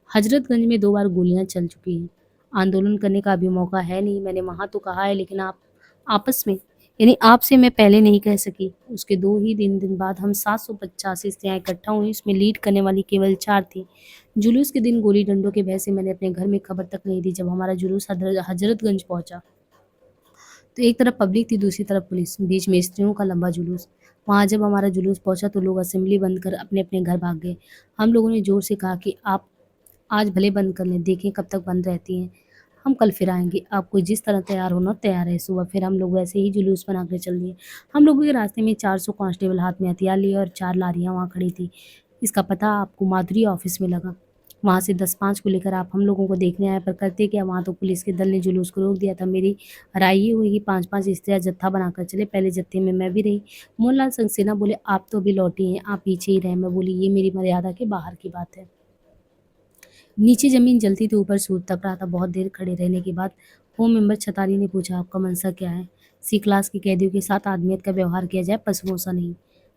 हजरतगंज में 2 बार गोलियां चल चुकी हैं। आंदोलन करने का अभी मौका है नहीं। मैंने वहां तो कहा है, लेकिन आप आपस में, यानी आपसे मैं पहले नहीं कह सकी। उसके 2 ही दिन बाद हम 785 स्त्रियाँ इकट्ठा हुई। इसमें लीड करने वाली केवल 4 थी। जुलूस के दिन गोली डंडों के भय से मैंने अपने घर में खबर तक नहीं दी। जब हमारा जुलूस हजरतगंज पहुंचा तो एक तरफ पब्लिक थी, दूसरी तरफ पुलिस, बीच में स्त्रियों का लंबा जुलूस। वहां जब हमारा जुलूस पहुंचा तो लोग असेंबली बंद कर अपने अपने घर भाग गए। हम लोगों ने जोर से कहा कि आप आज भले बंद कर लें, देखें कब तक बंद रहती हैं। हम कल फिर आएंगे। आपको जिस तरह तैयार होना तैयार है। सुबह फिर हम लोग वैसे ही जुलूस बना कर चल दिए। हम लोगों के रास्ते में 400 कांस्टेबल हाथ में हथियार लिए और 4 लारियां वहाँ खड़ी थी। इसका पता आपको माधुरी ऑफिस में लगा। वहाँ से 10-5 को लेकर आप हम लोगों को देखने आए, पर करते क्या, वहाँ तो पुलिस के दल ने जुलूस को रोक दिया था। मेरी राय ये हुई कि 5-5 स्त्रियाँ जत्था बनाकर चले। पहले जत्थे में मैं भी रही। मोहनलाल सक्सेना बोले, आप तो अभी लौटी हैं, आप पीछे ही रहे। मैं बोली, ये मेरी मर्यादा के बाहर की बात है। नीचे जमीन जलती थी, ऊपर सूरज तप रहा था। बहुत देर खड़े रहने के बाद होम मेंबर छतारी ने पूछा, आपका मनसा क्या है? सी क्लास के कैदियों के साथ आदमियत का व्यवहार किया जाए, पशुओं सा नहीं।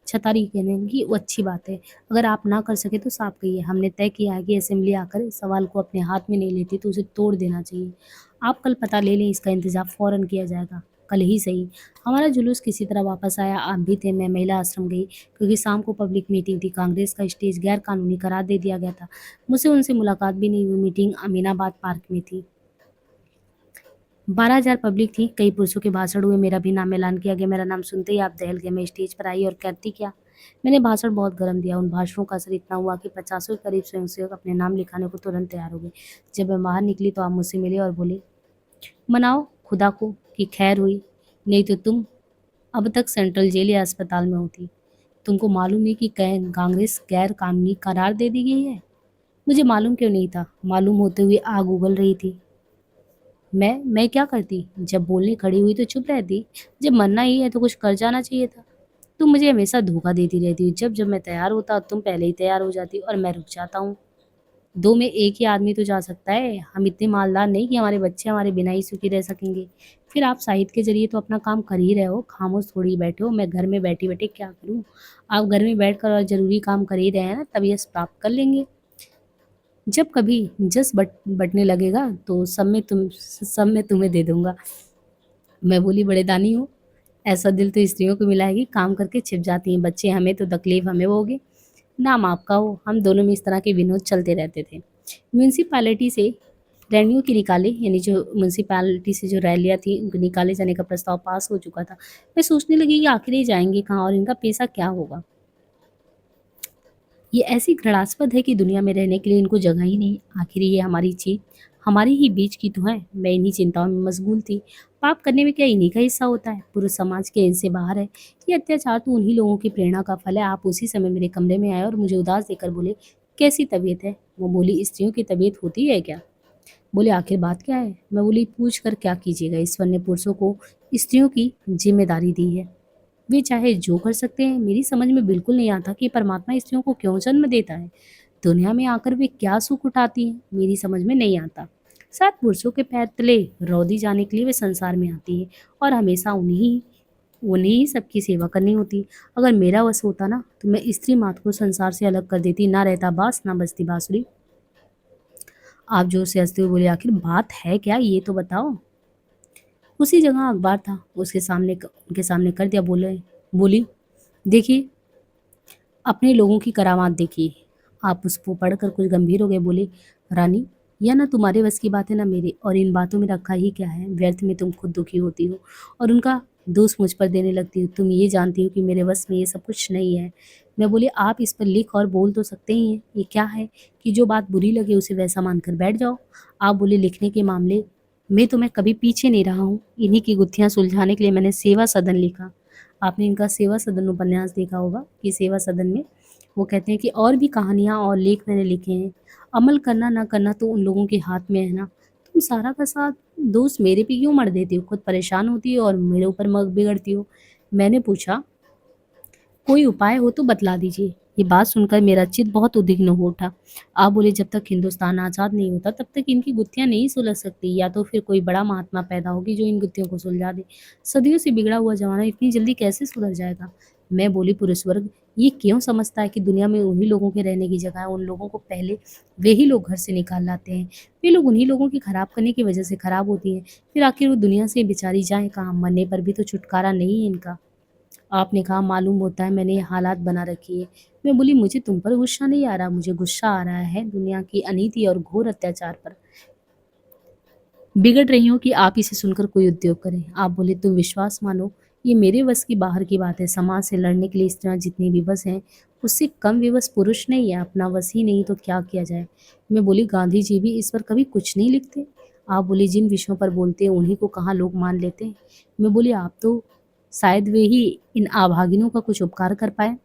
छतारी कहने लगी, वो अच्छी बात है। अगर आप ना कर सके तो साफ कहिए। हमने तय किया है कि असेंबली आकर इस सवाल को अपने हाथ में नहीं लेती तो उसे तोड़ देना चाहिए। आप कल पता ले लें, इसका इंतजाम फौरन किया जाएगा। कल ही सही। हमारा जुलूस किसी तरह वापस आया। आप भी थे। मैं महिला आश्रम गई क्योंकि शाम को पब्लिक मीटिंग थी। कांग्रेस का स्टेज गैर कानूनी करार दे दिया गया था। मुझसे उनसे मुलाकात भी नहीं हुई। मीटिंग अमीनाबाद पार्क में थी। 12,000 पब्लिक थी। कई पुरुषों के भाषण हुए। मेरा भी नाम ऐलान किया गया। मेरा नाम सुनते ही आप दहल गए। मैं स्टेज पर आई और कहती क्या, मैंने भाषण बहुत गर्म दिया। उन भाषणों का असर इतना हुआ कि 50 के करीब स्वयंसेवक अपने नाम लिखाने को तुरंत तैयार हो गए। जब मैं बाहर निकली तो आप मुझसे मिले और बोले, मनाओ खुदा को कि खैर हुई, नहीं तो तुम अब तक सेंट्रल जेल या अस्पताल में होती। तुमको मालूम नहीं कि कांग्रेस गैर कानूनी करार दे दी गई है? मुझे मालूम क्यों नहीं था? मालूम होते हुए आग उगल रही थी। मैं क्या करती? जब बोलने खड़ी हुई तो चुप रहती। जब मरना ही है तो कुछ कर जाना चाहिए था। तुम मुझे हमेशा धोखा देती रहती हो। जब जब मैं तैयार होता तुम पहले ही तैयार हो जाती और मैं रुक जाता हूँ। 2 में 1 ही आदमी तो जा सकता है। हम इतने मालदार नहीं कि हमारे बच्चे हमारे बिना ही सुखी रह सकेंगे। फिर आप साहित्य के ज़रिए तो अपना काम कर ही रहे हो, खामोश थोड़ी बैठे हो। मैं घर में बैठे-बैठे क्या करूँ? आप घर में बैठकर और ज़रूरी काम कर ही रहे हैं ना, तब यश प्राप्त कर लेंगे। जब कभी जस बँटने लगेगा तो सब मैं तुम्हें दे दूँगा। मैं बोली, बड़े दानी हो। ऐसा दिल तो स्त्रियों को मिला है कि काम करके छिप जाती हैं। बच्चे हमें तो तकलीफ हमें होगी। नाम आपका हो। हम दोनों में इस तरह के विनोद चलते रहते थे। म्यूनसिपैलिटी से रैलियों की निकाले, यानी जो म्यूनसिपैलिटी से जो रैलियाँ थी उनको निकाले जाने का प्रस्ताव पास हो चुका था। मैं सोचने लगी कि आखिर ये जाएंगे कहाँ और इनका पैसा क्या होगा। ये ऐसी घृणास्पद है कि दुनिया में रहने के लिए इनको जगह ही नहीं। आखिर ये हमारी चीज हमारी ही बीच की तो है। मैं इन्हीं चिंताओं में मशगूल थी। पाप करने में क्या इन्हीं का हिस्सा होता है? पूरे समाज के इनसे बाहर है। ये अत्याचार तो उन्हीं लोगों की प्रेरणा का फल है। आप उसी समय मेरे कमरे में आए और मुझे उदास देकर बोले, कैसी तबीयत है? वो बोली, स्त्रियों की तबीयत होती है क्या? बोले, आखिर बात क्या है? मैं बोली, पूछ कर क्या कीजिएगा, ईश्वर ने पुरुषों को स्त्रियों की जिम्मेदारी दी है। वे चाहे जो कर सकते हैं। मेरी समझ में बिल्कुल नहीं आता कि परमात्मा स्त्रियों को क्यों जन्म देता है। दुनिया में आकर वे क्या सुख उठाती हैं, मेरी समझ में नहीं आता। शायद पुरुषों के पैर तले रौंदी जाने के लिए वे संसार में आती है और हमेशा उन्हीं उन्हें ही सबकी सेवा करनी होती। अगर मेरा वश होता ना तो मैं स्त्री मात को संसार से अलग कर देती। ना रहता बांस ना बजती बांसुरी। आप जोर से हंसते हुए बोले, आखिर बात है क्या, ये तो बताओ। उसी जगह अखबार था, उनके सामने कर दिया। बोली, देखिए, अपने लोगों की करामात देखिए। आप उसको पढ़कर कुछ गंभीर हो गए। बोले, रानी, यह ना तुम्हारे बस की बात है ना मेरे, और इन बातों में रखा ही क्या है? व्यर्थ में तुम खुद दुखी होती हो और उनका दोष मुझ पर देने लगती हो। तुम ये जानती हो कि मेरे बस में ये सब कुछ नहीं है। मैं बोली, आप इस पर लिख और बोल तो सकते ही हैं। ये क्या है कि जो बात बुरी लगे उसे वैसा मानकर बैठ जाओ? आप बोले, लिखने के मामले में तो मैं कभी पीछे नहीं रहा हूँ। इन्हीं की गुत्थियां सुलझाने के लिए मैंने सेवा सदन लिखा। आपने इनका सेवा सदन उपन्यास देखा होगा कि सेवा सदन में वो कहते हैं कि और भी कहानियाँ और लेख मैंने लिखे हैं। अमल करना ना करना तो उन लोगों के हाथ में है ना। तुम सारा का साथ दोस्त मेरे पे क्यों मर देती हो? खुद परेशान होती हो और मेरे ऊपर मग बिगड़ती हो। मैंने पूछा, कोई उपाय हो तो बतला दीजिए। ये बात सुनकर मेरा चित्त बहुत उद्विग्न हो उठा। आप बोले, जब तक हिंदुस्तान आज़ाद नहीं होता तब तक इनकी गुत्थियां नहीं सुलझ सकती। या तो फिर कोई बड़ा महात्मा पैदा होगी जो इन गुत्थियों को सुलझा दे। सदियों से बिगड़ा हुआ जमाना इतनी जल्दी कैसे सुधर जाएगा? मैं बोली, पुरुष वर्ग ये क्यों समझता है कि दुनिया में उन्हीं लोगों के रहने की जगह है? उन लोगों को पहले वे ही लोग घर से निकाल लाते हैं। वे लोग उन्हीं लोगों की खराब करने की वजह से खराब होती हैं। फिर आखिर वो दुनिया से बेचारी जाए कहाँ? मरने पर भी तो छुटकारा नहीं है इनका। आपने कहा, मालूम होता है मैंने ये हालात बना रखी है। मैं बोली, मुझे तुम पर गुस्सा नहीं आ रहा, मुझे गुस्सा आ रहा है दुनिया की अनीति और घोर अत्याचार पर। बिगड़ रही हूँ कि आप इसे सुनकर कोई उद्योग करें। आप बोले, तुम विश्वास मानो, ये मेरे बस की बाहर की बात है। समाज से लड़ने के लिए स्त्रियां जितनी विवश हैं उससे कम विवश पुरुष नहीं है। अपना वश ही नहीं तो क्या किया जाए? मैं बोली, गांधी जी भी इस पर कभी कुछ नहीं लिखते। आप बोली, जिन विषयों पर बोलते हैं उन्हीं को कहाँ लोग मान लेते हैं। मैं बोली, आप तो शायद वे ही इन अभागिनों का कुछ उपकार कर पाए।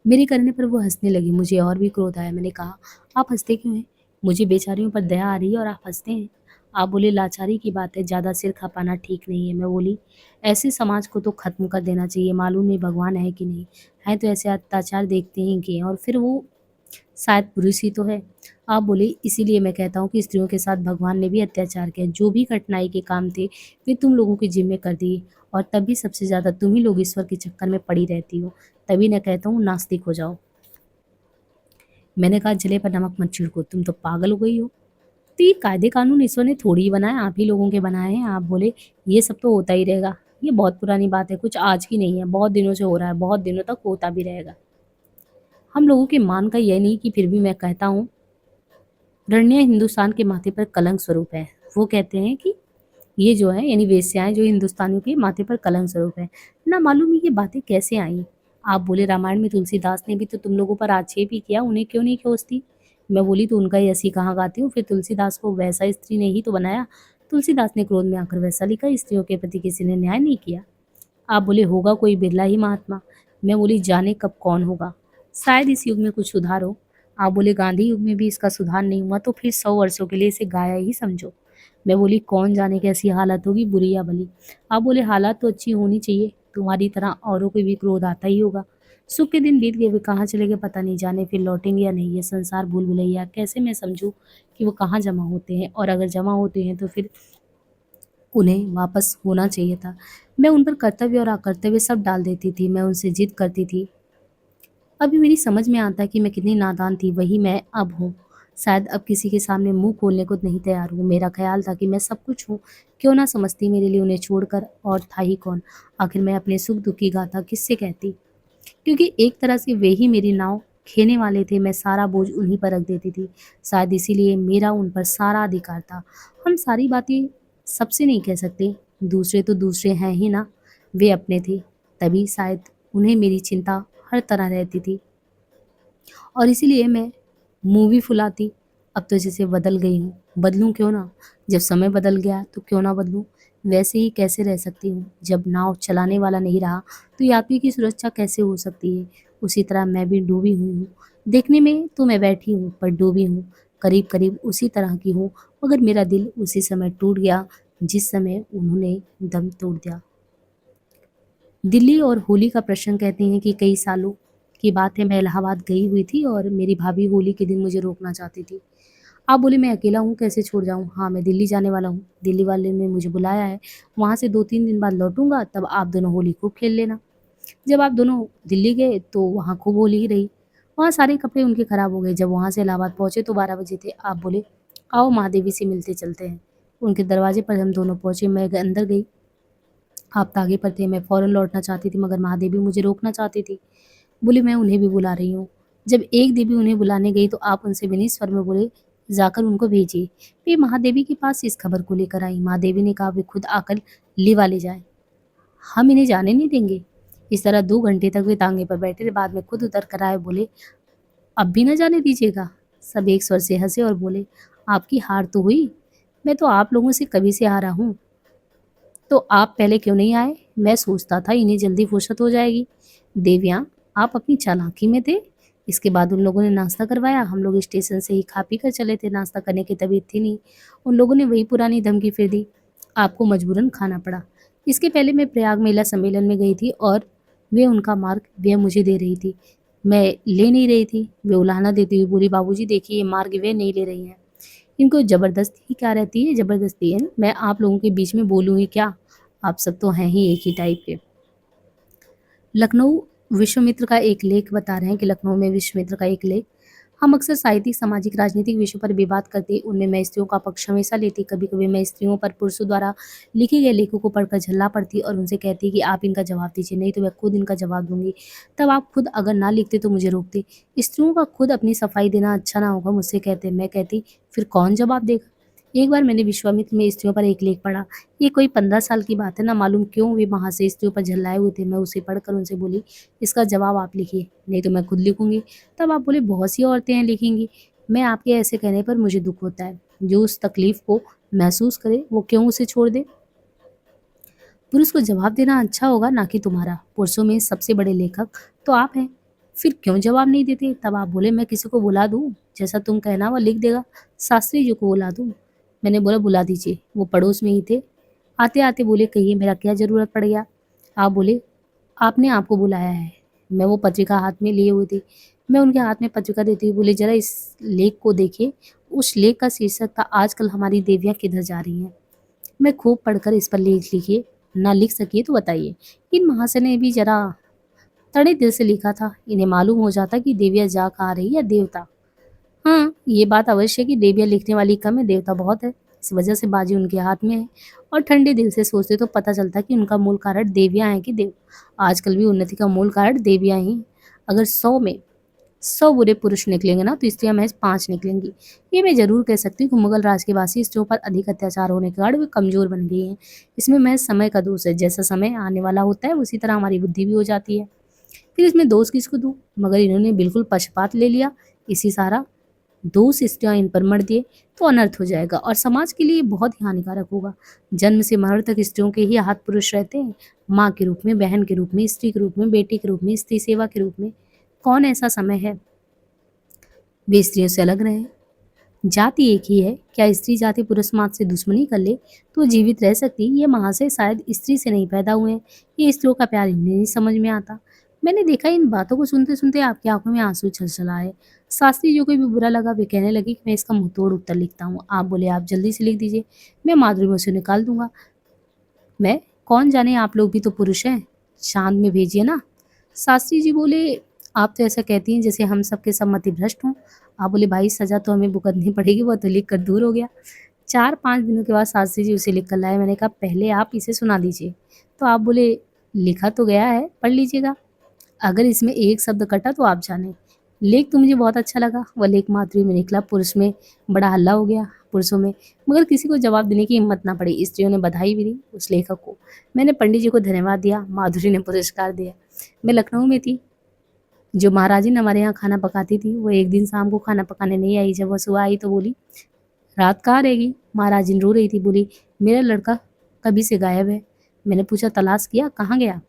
मेरे करने पर वो हंसने लगी। मुझे और भी क्रोध आया। मैंने कहा, आप हंसते क्यों हैं? मुझे बेचारियों पर दया आ रही है और आप हंसते हैं। आप बोले, लाचारी की बात है, ज़्यादा सिर खपाना ठीक नहीं है। मैं बोली, ऐसे समाज को तो खत्म कर देना चाहिए। मालूम नहीं भगवान है कि नहीं है, तो ऐसे अत्याचार देखते हैं कि, और फिर वो शायद पुरुष ही तो है। आप बोले, इसीलिए मैं कहता हूँ कि स्त्रियों के साथ भगवान ने भी अत्याचार किया। जो भी कठिनाई के काम थे वे तुम लोगों के जिम्मे कर दिए, और तभी सबसे ज़्यादा तुम ही लोग ईश्वर के चक्कर में पड़ी रहती हो। तभी मैं कहता हूँ नास्तिक हो जाओ। मैंने कहा, जले पर नमक मत छिड़को, तुम तो पागल हो गई हो। तो ये कायदे कानून ईश्वर ने थोड़ी ही बनाए, आप ही लोगों के बनाए हैं। आप बोले, ये सब तो होता ही रहेगा, ये बहुत पुरानी बात है, कुछ आज की नहीं है, बहुत दिनों से हो रहा है, बहुत दिनों तक होता भी रहेगा। हम लोगों के मान का यह नहीं कि फिर भी मैं कहता हूँ, रण्य हिंदुस्तान के माथे पर कलंक स्वरूप है। वो कहते हैं कि ये जो है यानी वेश्याएं जो हिंदुस्तानियों के माथे पर कलंक स्वरूप है। ना मालूम ये बातें कैसे आई। आप बोले, रामायण में तुलसीदास ने भी तो तुम लोगों पर आक्षेप ही किया, उन्हें क्यों नहीं खोजती? मैं बोली, तो उनका यसी कहाँ गाती हूँ, फिर तुलसीदास को वैसा स्त्री ने ही तो बनाया। तुलसीदास ने क्रोध में आकर वैसा लिखा, स्त्रियों के प्रति किसी ने न्याय नहीं किया। आप बोले, होगा कोई बिरला ही महात्मा। मैं बोली, जाने कब कौन होगा, शायद इस युग में कुछ सुधार हो। आप बोले, गांधी युग में भी इसका सुधार नहीं हुआ तो फिर 100 वर्षों के लिए इसे गाया ही समझो। मैं बोली, कौन जाने कैसी हालत होगी, बुरी या भली। आप बोले, हालात तो अच्छी होनी चाहिए, तुम्हारी तरह औरों को भी क्रोध आता ही होगा। सुख के दिन बीत गए, वे कहाँ चले गए पता नहीं, जाने फिर लौटेंगे या नहीं। ये संसार भूल भुलैया, कैसे मैं समझूं कि वो कहाँ जमा होते हैं, और अगर जमा होते हैं तो फिर उन्हें वापस होना चाहिए था। मैं उन पर कर्तव्य और अकर्तव्य सब डाल देती थी, मैं उनसे जिद करती थी। अभी मेरी समझ में आता है कि मैं कितनी नादान थी, वही मैं अब हूँ। शायद अब किसी के सामने मुंह खोलने को नहीं तैयार हूँ। मेरा ख्याल था कि मैं सब कुछ हूँ, क्यों ना समझती मेरे लिए उन्हें छोड़कर और था ही कौन। आखिर मैं अपने सुख दुख की गाथा किससे कहती, क्योंकि एक तरह से वे ही मेरी नाव खेने वाले थे। मैं सारा बोझ उन्हीं पर रख देती थी, शायद इसीलिए मेरा उन पर सारा अधिकार था। हम सारी बातें सबसे नहीं कह सकते, दूसरे तो दूसरे हैं ही ना, वे अपने थे, तभी शायद उन्हें मेरी चिंता हर तरह रहती थी। और इसीलिए मैं मुँह भी फुलाती। अब तो जैसे बदल गई हूँ, बदलूँ क्यों ना? जब समय बदल गया तो क्यों ना बदलूँ? वैसे ही कैसे रह सकती हूँ? जब नाव चलाने वाला नहीं रहा तो यात्री की सुरक्षा कैसे हो सकती है? उसी तरह मैं भी डूबी हुई हूँ। देखने में तो मैं बैठी हूँ पर डूबी हूँ। करीब-करीब उसी तरह की हूँ, मगर मेरा दिल उसी समय टूट गया जिस समय उन्होंने दम तोड़ दिया। दिल्ली और होली का प्रसंग कहते हैं कि कई सालों की बात है, मैं इलाहाबाद गई हुई थी और मेरी भाभी होली के दिन मुझे रोकना चाहती थी। आप बोले मैं अकेला हूँ कैसे छोड़ जाऊँ? हाँ, मैं दिल्ली जाने वाला हूँ। दिल्ली वाले ने मुझे बुलाया है। वहाँ से 2-3 दिन बाद लौटूँगा तब आप दोनों होली खूब खेल लेना। जब आप दोनों दिल्ली गए तो वहाँ खूब होली ही रही। वहाँ सारे कपड़े उनके खराब हो गए। जब वहाँ से इलाहाबाद पहुँचे तो 12 बजे थे। आप बोले आओ महादेवी से मिलते चलते हैं। उनके दरवाजे पर हम दोनों पहुँचे। मैं अंदर गई। आप तागे पर थे। मैं फ़ौरन लौटना चाहती थी मगर महादेवी मुझे रोकना चाहती थी। बोली मैं उन्हें भी बुला रही हूँ। जब एक देवी उन्हें बुलाने गई तो आप उनसे विनीत स्वर में बोले जाकर उनको भेजिए। वे महादेवी के पास इस खबर को लेकर आई। महादेवी ने कहा वे खुद आकर लिवा ले जाए, हम इन्हें जाने नहीं देंगे। इस तरह 2 घंटे तक वे तांगे पर बैठे रहे। बाद में खुद उतर कर आए। बोले अब भी न जाने दीजिएगा। सब एक स्वर से हंसे और बोले आपकी हार तो हुई, मैं तो आप लोगों से कभी से हारा हूँ, तो आप पहले क्यों नहीं आए? मैं सोचता था इन्हें जल्दी फुर्सत हो जाएगी। देवियाँ, आप अपनी चालाकी में थे। इसके बाद उन लोगों ने नाश्ता करवाया। हम लोग स्टेशन से ही खा पी कर चले थे। नाश्ता करने की तबीयत थी नहीं। उन लोगों ने वही पुरानी धमकी फिर दी। आपको मजबूरन खाना पड़ा। इसके पहले मैं प्रयाग महिला सम्मेलन में गई थी और वे उनका मार्ग वे मुझे दे रही थी। मैं ले नहीं रही थी। वे उलाहना देती हुई बोली बाबूजी देखिए ये मार्ग वे नहीं ले रही हैं। इनको ज़बरदस्ती ही क्या रहती है? ज़बरदस्ती है ना? मैं आप लोगों के बीच में बोलूँ ही क्या? आप सब तो हैं ही एक ही टाइप के। लखनऊ विश्वामित्र का एक लेख बता रहे हैं कि लखनऊ में विश्वामित्र का एक लेख, हम अक्सर साहित्यिक, सामाजिक, राजनीतिक विषयों पर भी बात करते। उनमें मैं स्त्रियों का पक्ष हमेशा लेती। कभी-कभी मैं स्त्रियों पर पुरुषों द्वारा लिखे गए लेखों को पढ़कर झल्ला पड़ती और उनसे कहती कि आप इनका जवाब दीजिए, नहीं तो मैं खुद इनका जवाब दूँगी। तब आप खुद अगर ना लिखते तो मुझे रोकते। स्त्रियों का खुद अपनी सफाई देना अच्छा ना होगा मुझसे कहते। मैं कहती फिर कौन जवाब देगा? एक बार मैंने विश्वामित्र में स्त्रियों पर एक लेख पढ़ा। ये कोई 15 साल की बात है, ना मालूम क्यों वे वहाँ से स्त्रियों पर झल्लाए हुए थे। मैं उसे पढ़कर उनसे बोली इसका जवाब आप लिखिए, नहीं तो मैं खुद लिखूँगी। तब आप बोले बहुत सी औरतें हैं लिखेंगी। मैं आपके ऐसे कहने पर मुझे दुःख होता है। जो उस तकलीफ़ को महसूस करे वो क्यों उसे छोड़ दे? पुरुष को जवाब देना अच्छा होगा ना कि तुम्हारा। पुरुषों में सबसे बड़े लेखक तो आप हैं। फिर क्यों जवाब नहीं देते? तब आप बोले मैं किसी को बुला दूँ? जैसा तुम कहना वो लिख देगा। शास्त्री जी को बुला दूँ? मैंने बोला बुला दीजिए। वो पड़ोस में ही थे। आते-आते बोले कहिए मेरा क्या ज़रूरत पड़ गया? आप बोले आपने आपको बुलाया है। मैं वो पत्रिका हाथ में लिए हुई थी। मैं उनके हाथ में पत्रिका देती हुई बोली ज़रा इस लेख को देखिए। उस लेख का शीर्षक था आजकल हमारी देवियाँ किधर जा रही हैं। मैं खूब पढ़कर इस पर लेख लिखिए, ना लिख सकिए तो बताइए। इन महाशय ने भी ज़रा तड़े दिल से लिखा था। इन्हें मालूम हो जाता कि देवियाँ जा कहाँ रही या देवता। हाँ, ये बात अवश्य है कि देवियाँ लिखने वाली कम है, देवता बहुत है। इस वजह से बाजी उनके हाथ में है और ठंडे दिल से सोचते तो पता चलता कि उनका मूल कारण देवियाँ हैं कि देव। आजकल भी उन्नति का मूल कारण देवियाँ ही हैं। अगर 100 में 100 बुरे पुरुष निकलेंगे ना तो स्त्रियां महज 5 निकलेंगी। ये मैं जरूर कह सकती हूँ कि मुगल राज के वासी स्त्रियों पर अधिक अत्याचार होने के कारण वे कमजोर बन गई हैं। इसमें महज समय का दोष है। जैसा समय आने वाला होता है उसी तरह हमारी बुद्धि भी हो जाती है। फिर इसमें दोष किसको दूँ? मगर इन्होंने बिल्कुल पक्षपात ले लिया। इसी सारा दोष स्त्रियां इन पर मर दिए तो अनर्थ हो जाएगा और समाज के लिए बहुत ही हानिकारक होगा। जन्म से मरण तक स्त्रियों के ही हाथ पुरुष रहते हैं, माँ के रूप में, बहन के रूप में, स्त्री के रूप में, बेटी के रूप में, स्त्री सेवा के रूप में। कौन ऐसा समय है वे स्त्रियों से अलग रहे? जाति एक ही है। क्या स्त्री जाति पुरुष मात्र से दुश्मनी कर ले तो जीवित रह सकती? ये महाशय शायद स्त्री से नहीं पैदा हुए हैं। ये स्त्रियों का प्यार इन्हें नहीं समझ में आता। मैंने देखा इन बातों को सुनते सुनते आपकी आंखों में आंसू छलछल आए। शास्त्री जी को भी बुरा लगा। वे कहने लगी कि मैं इसका मुंह तोड़ उत्तर लिखता हूँ। आप बोले आप जल्दी से लिख दीजिए, मैं माधुरी में उसे निकाल दूंगा। मैं कौन जाने आप लोग भी तो पुरुष हैं, चांद में भेजिए ना। शास्त्री जी बोले आप तो ऐसा कहती हैं जैसे हम सबके सब मति भ्रष्ट हों। आप बोले भाई सजा तो हमें भुगतनी पड़ेगी, वो तो लिख कर दूर हो गया। 4-5 दिनों के बाद शास्त्री जी उसे लिख कर लाए। मैंने कहा पहले आप इसे सुना दीजिए। तो आप बोले लिखा तो गया है, पढ़ लीजिएगा। अगर इसमें एक शब्द कटा तो आप जाने। लेख तो मुझे बहुत अच्छा लगा। वह लेख माधुरी में निकला। पुरुष में बड़ा हल्ला हो गया, पुरुषों में, मगर किसी को जवाब देने की हिम्मत ना पड़ी। स्त्रियों ने बधाई भी दी उस लेखक को। मैंने पंडित जी को धन्यवाद दिया। माधुरी ने पुरस्कार दिया। मैं लखनऊ में थी। जो महाराजिन हमारे यहाँ खाना पकाती थी, वो एक दिन शाम को खाना पकाने नहीं आई। जब वो सुबह आई तो बोली, रात कहाँ रहेगी? महाराजिन रो रही थी, बोली, मेरा लड़का कभी से गायब है। मैंने पूछा, तलाश किया, कहाँ गया?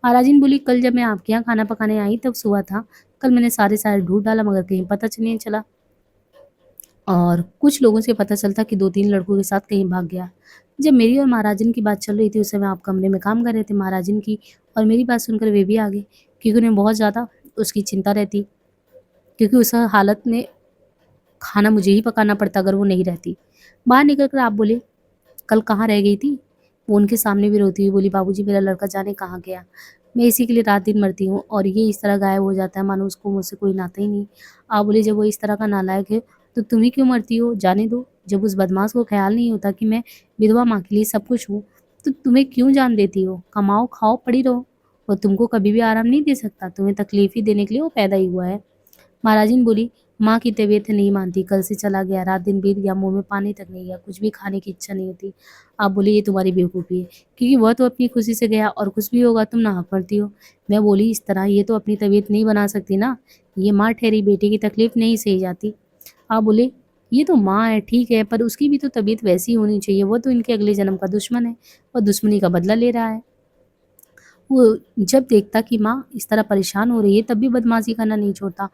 महाराजिन बोली, कल जब मैं आपके यहाँ खाना पकाने आई तब सुबह था। कल मैंने सारे सारे ढूंढ डाला मगर कहीं पता नहीं चला। और कुछ लोगों से पता चलता कि 2-3 लड़कों के साथ कहीं भाग गया। जब मेरी और महाराजिन की बात चल रही थी, उस समय आप कमरे में काम कर रहे थे। महाराजिन की और मेरी बात सुनकर वे भी आ गए, क्योंकि उन्हें बहुत ज़्यादा उसकी चिंता रहती, क्योंकि उस हालत में खाना मुझे ही पकाना पड़ता अगर वो नहीं रहती। बाहर निकल कर आप बोले, कल कहाँ रह गई थी? वो उनके सामने भी रोती हुई बोली, बाबूजी मेरा लड़का जाने कहाँ गया। मैं इसी के लिए रात दिन मरती हूँ और ये इस तरह गायब हो जाता है मानो उसको मुझसे कोई नाता ही नहीं। आप बोले, जब वो इस तरह का नालायक है तो तुम ही क्यों मरती हो? जाने दो। जब उस बदमाश को ख्याल नहीं होता कि मैं विधवा माँ के लिए सब कुछ हूँ, तो तुम्हें क्यों जान देती हो? कमाओ खाओ पड़ी रहो। वो तुमको कभी भी आराम नहीं दे सकता, तुम्हें तकलीफ ही देने के लिए वो पैदा ही हुआ है। महाराजिन बोली, माँ की तबीयत नहीं मानती, कल से चला गया, रात दिन बीत गया, मुंह में पानी तक नहीं गया, कुछ भी खाने की इच्छा नहीं होती। आप बोली, ये तुम्हारी बेवकूफ़ी है, क्योंकि वह तो अपनी खुशी से गया और कुछ भी होगा तुम नाहक मरती हो। मैं बोली, इस तरह ये तो अपनी तबीयत नहीं बना सकती ना, ये माँ ठहरी, बेटे की तकलीफ नहीं सही जाती। आप बोले, ये तो माँ है ठीक है, पर उसकी भी तो तबीयत वैसी होनी चाहिए, वो तो इनके अगले जन्म का दुश्मन है और दुश्मनी का बदला ले रहा है। वो जब देखता कि माँ इस तरह परेशान हो रही है तब भी बदमाशी करना नहीं छोड़ता,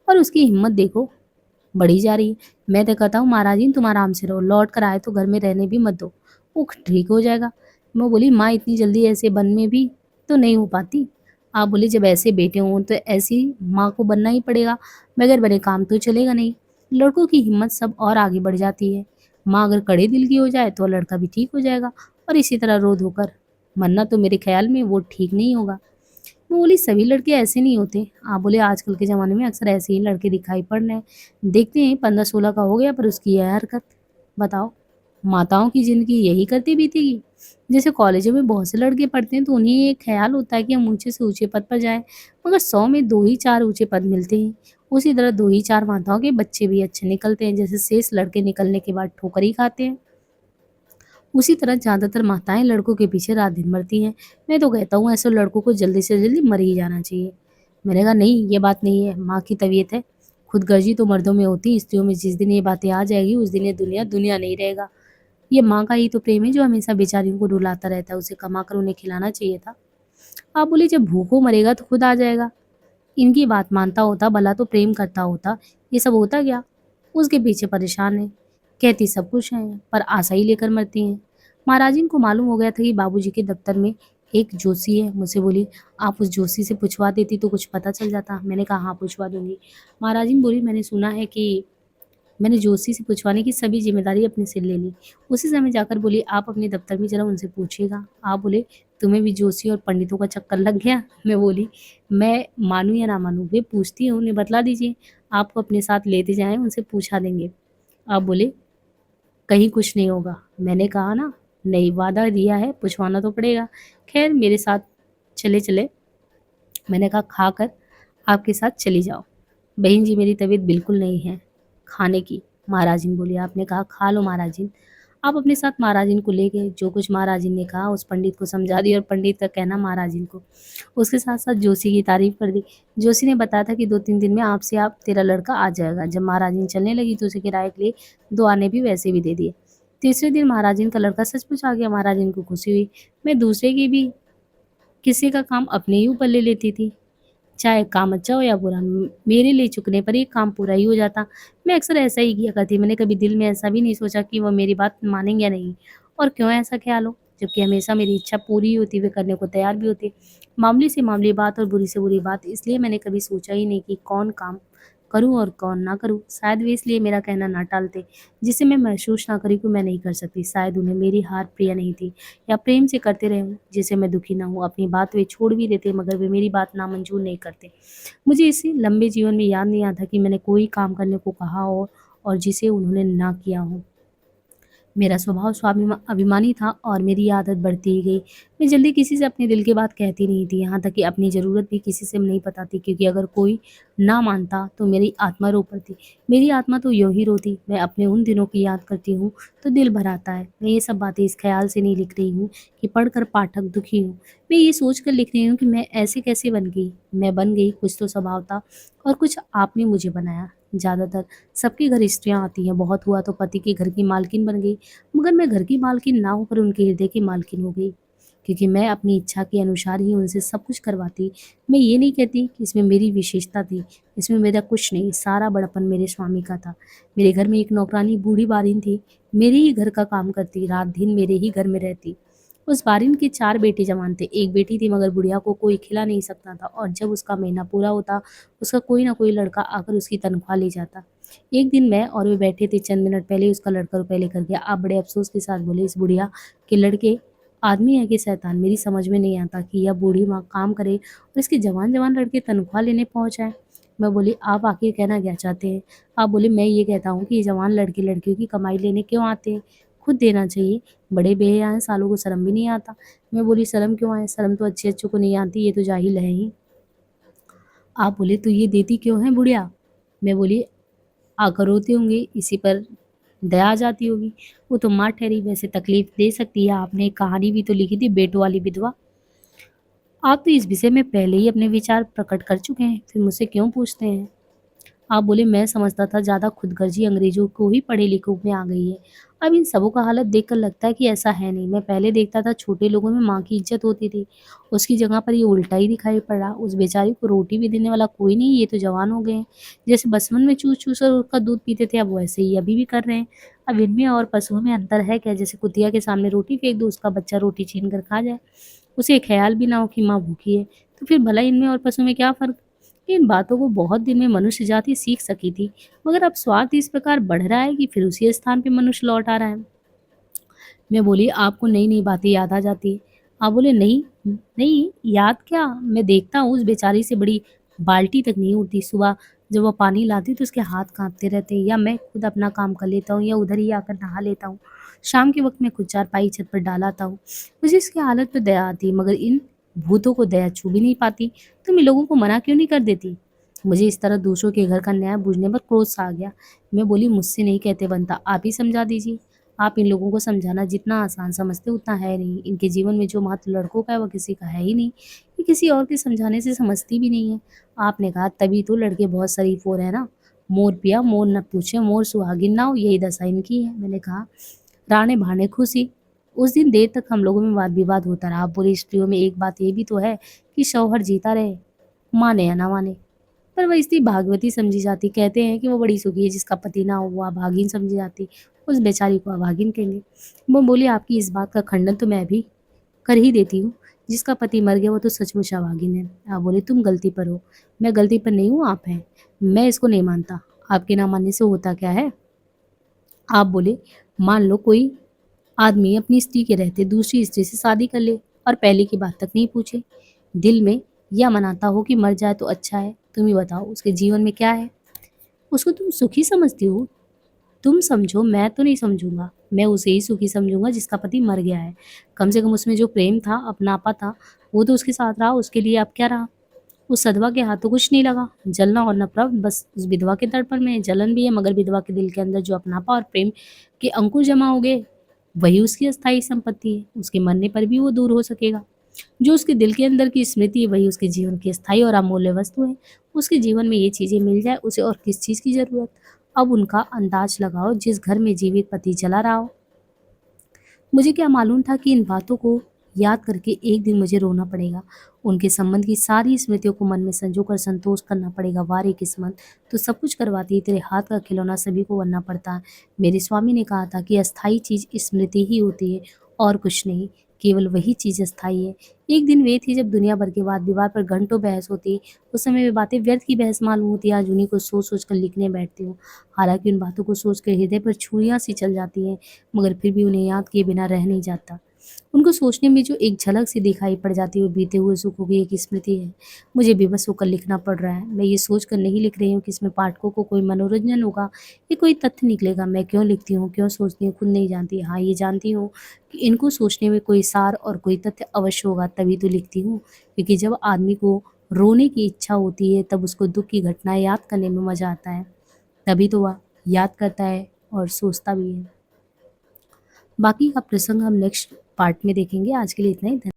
और उसकी हिम्मत देखो बढ़ी जा रही है। मैं तो कहता हूँ, महाराजिन तुम आराम से रहो, लौट कर आए तो घर में रहने भी मत दो, वो ठीक हो जाएगा। मैं बोली, माँ इतनी जल्दी ऐसे बन में भी तो नहीं हो पाती। आप बोले, जब ऐसे बेटे हों तो ऐसी माँ को बनना ही पड़ेगा, बगैर बने काम तो चलेगा नहीं। लड़कों की हिम्मत सब और आगे बढ़ जाती है। माँ अगर कड़े दिल की हो जाए तो लड़का भी ठीक हो जाएगा, और इसी तरह रो धोकर मरना तो मेरे ख्याल में वो ठीक नहीं होगा। मैं बोली, सभी लड़के ऐसे नहीं होते। आप बोले, आजकल के ज़माने में अक्सर ऐसे ही लड़के दिखाई पड़ रहे हैं। देखते हैं 15-16 का हो गया पर उसकी यह हरकत। बताओ, माताओं की ज़िंदगी यही करती बीतेगी? जैसे कॉलेजों में बहुत से लड़के पढ़ते हैं तो उन्हें ये ख्याल होता है कि हम ऊँचे से ऊँचे पद पर जाएँ, मगर 100 में 2 ही 4 ऊँचे पद मिलते हैं। उसी तरह 2 ही 4 माताओं के बच्चे भी अच्छे निकलते हैं, जैसे शेष लड़के निकलने के बाद ठोकर ही खाते हैं। उसी तरह ज़्यादातर माताएं लड़कों के पीछे रात दिन मरती हैं। मैं तो कहता हूँ ऐसे लड़कों को जल्दी से जल्दी मर ही जाना चाहिए। मैंने कहा, नहीं ये बात नहीं है, माँ की तबीयत है, खुदगर्जी तो मर्दों में होती है, स्त्रियों में जिस दिन ये बातें आ जाएगी उस दिन ये दुनिया दुनिया नहीं रहेगा। ये माँ का ही तो प्रेम है जो हमेशा बेचारियों को रुलाता रहता है, उसे कमा कर उन्हें खिलाना चाहिए था। आप बोले, जब भूखों मरेगा तो खुद आ जाएगा। इनकी बात मानता होता, भला तो प्रेम करता होता, ये सब होता क्या? उसके पीछे परेशान है, कहती सब कुछ है पर आशा ही लेकर मरती हैं। महाराजिन को मालूम हो गया था कि बाबूजी के दफ्तर में एक जोशी है। मुझसे बोली, आप उस जोशी से पूछवा देती तो कुछ पता चल जाता। मैंने कहा, हाँ पूछवा दूंगी। महाराजिन बोली, मैंने सुना है कि मैंने जोशी से पूछवाने की सभी जिम्मेदारी अपने सिर ले ली। उसी समय जाकर बोली, आप अपने दफ्तर में जरा उनसे पूछिएगा। आप बोले, तुम्हें भी जोशी और पंडितों का चक्कर लग गया? मैं बोली, मैं मानूं या ना मानूं, वे पूछती हैं, उन्हें बतला दीजिए, आपको अपने साथ लेते जाएं, उनसे पूछा देंगे। आप बोले, कहीं कुछ नहीं होगा। मैंने कहा ना, नहीं, वादा दिया है, पूछवाना तो पड़ेगा। खैर मेरे साथ चले चले। मैंने कहा, खाकर आपके साथ चली जाओ। बहन जी, मेरी तबीयत बिल्कुल नहीं है खाने की। महाराजिन बोली, आपने कहा खा लो महाराजिन। आप अपने साथ महाराजिन को ले गए। जो कुछ महाराजिन ने कहा उस पंडित को समझा दिया और पंडित का कहना महाराजिन को। उसके साथ साथ जोशी की तारीफ कर दी। जोशी ने बताया था कि 2-3 दिन में आपसे आप तेरा लड़का आ जाएगा। जब महाराजिन चलने लगी तो उसे किराए के लिए 2 आने भी वैसे भी दे दिए। तीसरे दिन महाराजिन का लड़का सचमुच आ गया। महाराजिन को खुशी हुई। मैं दूसरे की भी किसी का काम अपने ही ऊपर ले लेती थी, चाहे काम अच्छा हो या बुरा। मेरे लिए चुकने पर ये काम पूरा ही हो जाता। मैं अक्सर ऐसा ही किया करती। मैंने कभी दिल में ऐसा भी नहीं सोचा कि वो मेरी बात मानेंगे या नहीं, और क्यों ऐसा ख्याल हो, जबकि हमेशा मेरी इच्छा पूरी ही होती, वे करने को तैयार भी होते। मामूली से मामूली बात और बुरी से बुरी बात, इसलिए मैंने कभी सोचा ही नहीं कि कौन काम करूं और कौन ना करूं। शायद वे इसलिए मेरा कहना ना टालते, जिससे मैं महसूस ना करी कि मैं नहीं कर सकती। शायद उन्हें मेरी हार प्रिय नहीं थी, या प्रेम से करते रहे हों जिससे मैं दुखी ना हूँ। अपनी बात वे छोड़ भी देते मगर वे मेरी बात नामंजूर नहीं करते। मुझे इसी लंबे जीवन में याद नहीं आता कि मैंने कोई काम करने को कहा हो और जिसे उन्होंने ना किया हो। मेरा स्वभाव अभिमानी था और मेरी आदत बढ़ती ही गई। मैं जल्दी किसी से अपने दिल की बात कहती नहीं थी, यहाँ तक कि अपनी ज़रूरत भी किसी से नहीं बताती, क्योंकि अगर कोई ना मानता तो मेरी आत्मा रो पड़ती। मेरी आत्मा तो यूँ ही रोती। मैं अपने उन दिनों की याद करती हूँ तो दिल भर आता है। मैं ये सब बातें इस ख़्याल से नहीं लिख रही हूँ कि पढ़कर पाठक दुखी हों। मैं ये सोच कर लिख रही हूँ कि मैं ऐसे कैसे बन गई। मैं बन गई, कुछ तो स्वभाव था और कुछ आपने मुझे बनाया। ज़्यादातर सबके घर स्त्रियाँ आती हैं, बहुत हुआ तो पति के घर की मालकिन बन गई, मगर मैं घर की मालकिन ना होकर उनके हृदय की मालकिन हो गई, क्योंकि मैं अपनी इच्छा के अनुसार ही उनसे सब कुछ करवाती। मैं ये नहीं कहती कि इसमें मेरी विशेषता थी, इसमें मेरा कुछ नहीं, सारा बड़पन मेरे स्वामी का था। मेरे घर में एक नौकरानी बूढ़ी बारिन थी, मेरे ही घर का काम करती, रात दिन मेरे ही घर में रहती। उस बारिन के 4 बेटे जवान थे, एक बेटी थी मगर बुढ़िया को कोई खिला नहीं सकता था, और जब उसका महीना पूरा होता, उसका कोई ना कोई लड़का आकर उसकी तनख्वाह ले जाता। एक दिन मैं और वे बैठे थे, चंद मिनट पहले उसका लड़का रुपए लेकर गया। आप बड़े अफसोस के साथ बोले, इस बुढ़िया के लड़के आदमी है कि शैतान। मेरी समझ में नहीं आता कि यह बूढ़ी माँ काम करे और इसके जवान जवान लड़के तनख्वाह लेने पहुंच आए। मैं बोली, आप आखिर कहना क्या चाहते हैं? आप बोले, मैं ये कहता हूँ कि ये जवान लड़के लड़कियों की कमाई लेने क्यों आते हैं? खुद देना चाहिए। बड़े बेहया हैं, सालों को शर्म भी नहीं आता। मैं बोली, शर्म क्यों आए? शर्म तो अच्छे अच्छों को नहीं आती, ये तो जाहिल है ही। आप बोले, तो ये देती क्यों है बुढ़िया? मैं बोली, आकर रोते होंगे, इसी पर दया आ जाती होगी। वो तो माँ ठहरी, वैसे तकलीफ दे सकती है। आपने एक कहानी भी तो लिखी थी, बेटों वाली विधवा। आप तो इस विषय में पहले ही अपने विचार प्रकट कर चुके हैं, फिर मुझसे क्यों पूछते हैं? आप बोले, मैं समझता था ज़्यादा खुदगर्जी अंग्रेजों को ही पढ़े लिखों में आ गई है। अब इन सबों का हालत देखकर लगता है कि ऐसा है नहीं। मैं पहले देखता था छोटे लोगों में माँ की इज्जत होती थी, उसकी जगह पर ये उल्टा ही दिखाई पड़ रहा। उस बेचारी को रोटी भी देने वाला कोई नहीं, ये तो जवान हो गए हैं। जैसे बचपन में चूस चूस कर उसका दूध पीते थे, अब वैसे ही अभी भी कर रहे हैं। अब इनमें और पशुओं में अंतर है क्या? जैसे कुतिया के सामने रोटी फेंक दो, उसका बच्चा रोटी छीन कर खा जाए, उसे ख्याल भी ना हो कि माँ भूखी है। तो फिर भला इनमें और पशुओं में क्या फ़र्क? इन बातों को बहुत दिन में मनुष्य जाति सीख सकी थी, मगर अब स्वार्थ इस प्रकार बढ़ रहा है कि फिर उसी स्थान पे मनुष्य लौट आ रहा है। मैं बोली, आपको नई नई बातें याद आ जाती है? आप बोले, नहीं नहीं, याद क्या, मैं देखता हूँ उस बेचारी से बड़ी बाल्टी तक नहीं उठती। सुबह जब वो पानी लाती तो उसके हाथ कांपते रहते हैं, या मैं खुद अपना काम कर लेता हूँ, या उधर ही आकर नहा लेता हूँ। शाम के वक्त में खुद चारपाई छत पर डालाता हूँ। मुझे इसकी हालत पर दया आती है, मगर इन भूतों को दया छू भी नहीं पाती। तुम इन लोगों को मना क्यों नहीं कर देती? मुझे इस तरह दूसरों के घर का न्याय बूझने पर क्रोध सा आ गया। मैं बोली, मुझसे नहीं कहते बनता, आप ही समझा दीजिए। आप इन लोगों को समझाना जितना आसान समझते उतना है नहीं। इनके जीवन में जो महत्व लड़कों का है वह किसी का है ही नहीं। ये किसी और के समझाने से समझती भी नहीं है। आपने कहा, तभी तो लड़के बहुत शरीफ हो रहे हैं ना। मोर पिया मोर न पूछे, मोर सुहागिन ना हो, यही दशा इनकी है। मैंने कहा, राणे भाने खुशी। उस दिन देर तक हम लोगों में वाद विवाद होता रहा। आप बोले, स्त्रियों में एक बात ये भी तो है कि शौहर जीता रहे, माने या ना माने, पर वह स्त्री भागवती समझी जाती। कहते हैं कि वो बड़ी सुखी है, जिसका पति ना हो वो अभागिन समझी जाती, उस बेचारी को अभागिन कहेंगे। वो बोली, आपकी इस बात का खंडन तो मैं भी कर ही देती हूँ। जिसका पति मर गया वो तो सचमुच अभागिन है। आप बोले, तुम गलती पर हो। मैं गलती पर नहीं हूँ, आप हैं। मैं इसको नहीं मानता। आपके ना मानने से होता क्या है? आप बोले, मान लो कोई आदमी अपनी स्त्री के रहते दूसरी स्त्री से शादी कर ले और पहले की बात तक नहीं पूछे, दिल में यह मनाता हो कि मर जाए तो अच्छा है। तुम ही बताओ, उसके जीवन में क्या है? उसको तुम सुखी समझती हो? तुम समझो, मैं तो नहीं समझूंगा। मैं उसे ही सुखी समझूंगा जिसका पति मर गया है। कम से कम उसमें जो प्रेम था, अपनापा था, वो तो उसके साथ रहा। उसके लिए अब क्या रहा? उस सधवा के हाथ तो कुछ नहीं लगा। जलना और नफरत बस उस विधवा के दर्पण में है। जलन भी है, मगर विधवा के दिल के अंदर जो अपनापा और प्रेम के अंकुर जमा हो गए, वही उसकी अस्थायी संपत्ति है। उसके मरने पर भी वो दूर हो सकेगा। जो उसके दिल के अंदर की स्मृति है, वही उसके जीवन की स्थायी और अमूल्य वस्तु है। उसके जीवन में ये चीजें मिल जाए, उसे और किस चीज की जरूरत? अब उनका अंदाज लगाओ। जिस घर में जीवित पति चला रहा हो, मुझे क्या मालूम था कि इन बातों को याद करके एक दिन मुझे रोना पड़ेगा। उनके संबंध की सारी स्मृतियों को मन में संजोकर संतोष करना पड़ेगा। वारे किस्मत, तो सब कुछ करवाती है, तेरे हाथ का खिलौना सभी को बनना पड़ता है। मेरे स्वामी ने कहा था कि अस्थाई चीज स्मृति ही होती है और कुछ नहीं। केवल वही चीज अस्थाई है। एक दिन वे थी जब दुनिया भर के वाद विवाद पर घंटों बहस होती। उस समय वे बातें व्यर्थ की बहस मालूम होती। आज उन्हीं को सोच सोच कर लिखने बैठती हूँ। हालांकि उन बातों को सोच कर हृदय पर छुरियां सी चल जाती हैं, मगर फिर भी उन्हें याद किए बिना रह नहीं जाता। उनको सोचने में जो एक झलक सी दिखाई पड़ जाती है वो बीते हुए सुखों की एक स्मृति है। मुझे बेबस होकर लिखना पड़ रहा है। मैं ये सोचकर नहीं लिख रही हूँ कि इसमें पाठकों को कोई मनोरंजन होगा या कोई तथ्य निकलेगा। मैं क्यों लिखती हूँ, क्यों सोचती हूँ, खुद नहीं जानती। हाँ, ये जानती हूँ कि इनको सोचने में कोई सार और कोई तथ्य अवश्य होगा, तभी तो लिखती हूँ। क्योंकि जब आदमी को रोने की इच्छा होती है तब उसको दुःख की घटनाएँ याद करने में मज़ा आता है। तभी तो वह याद करता है और सोचता भी है। बाकी का प्रसंग हम नेक्स्ट पार्ट में देखेंगे। आज के लिए इतना ही।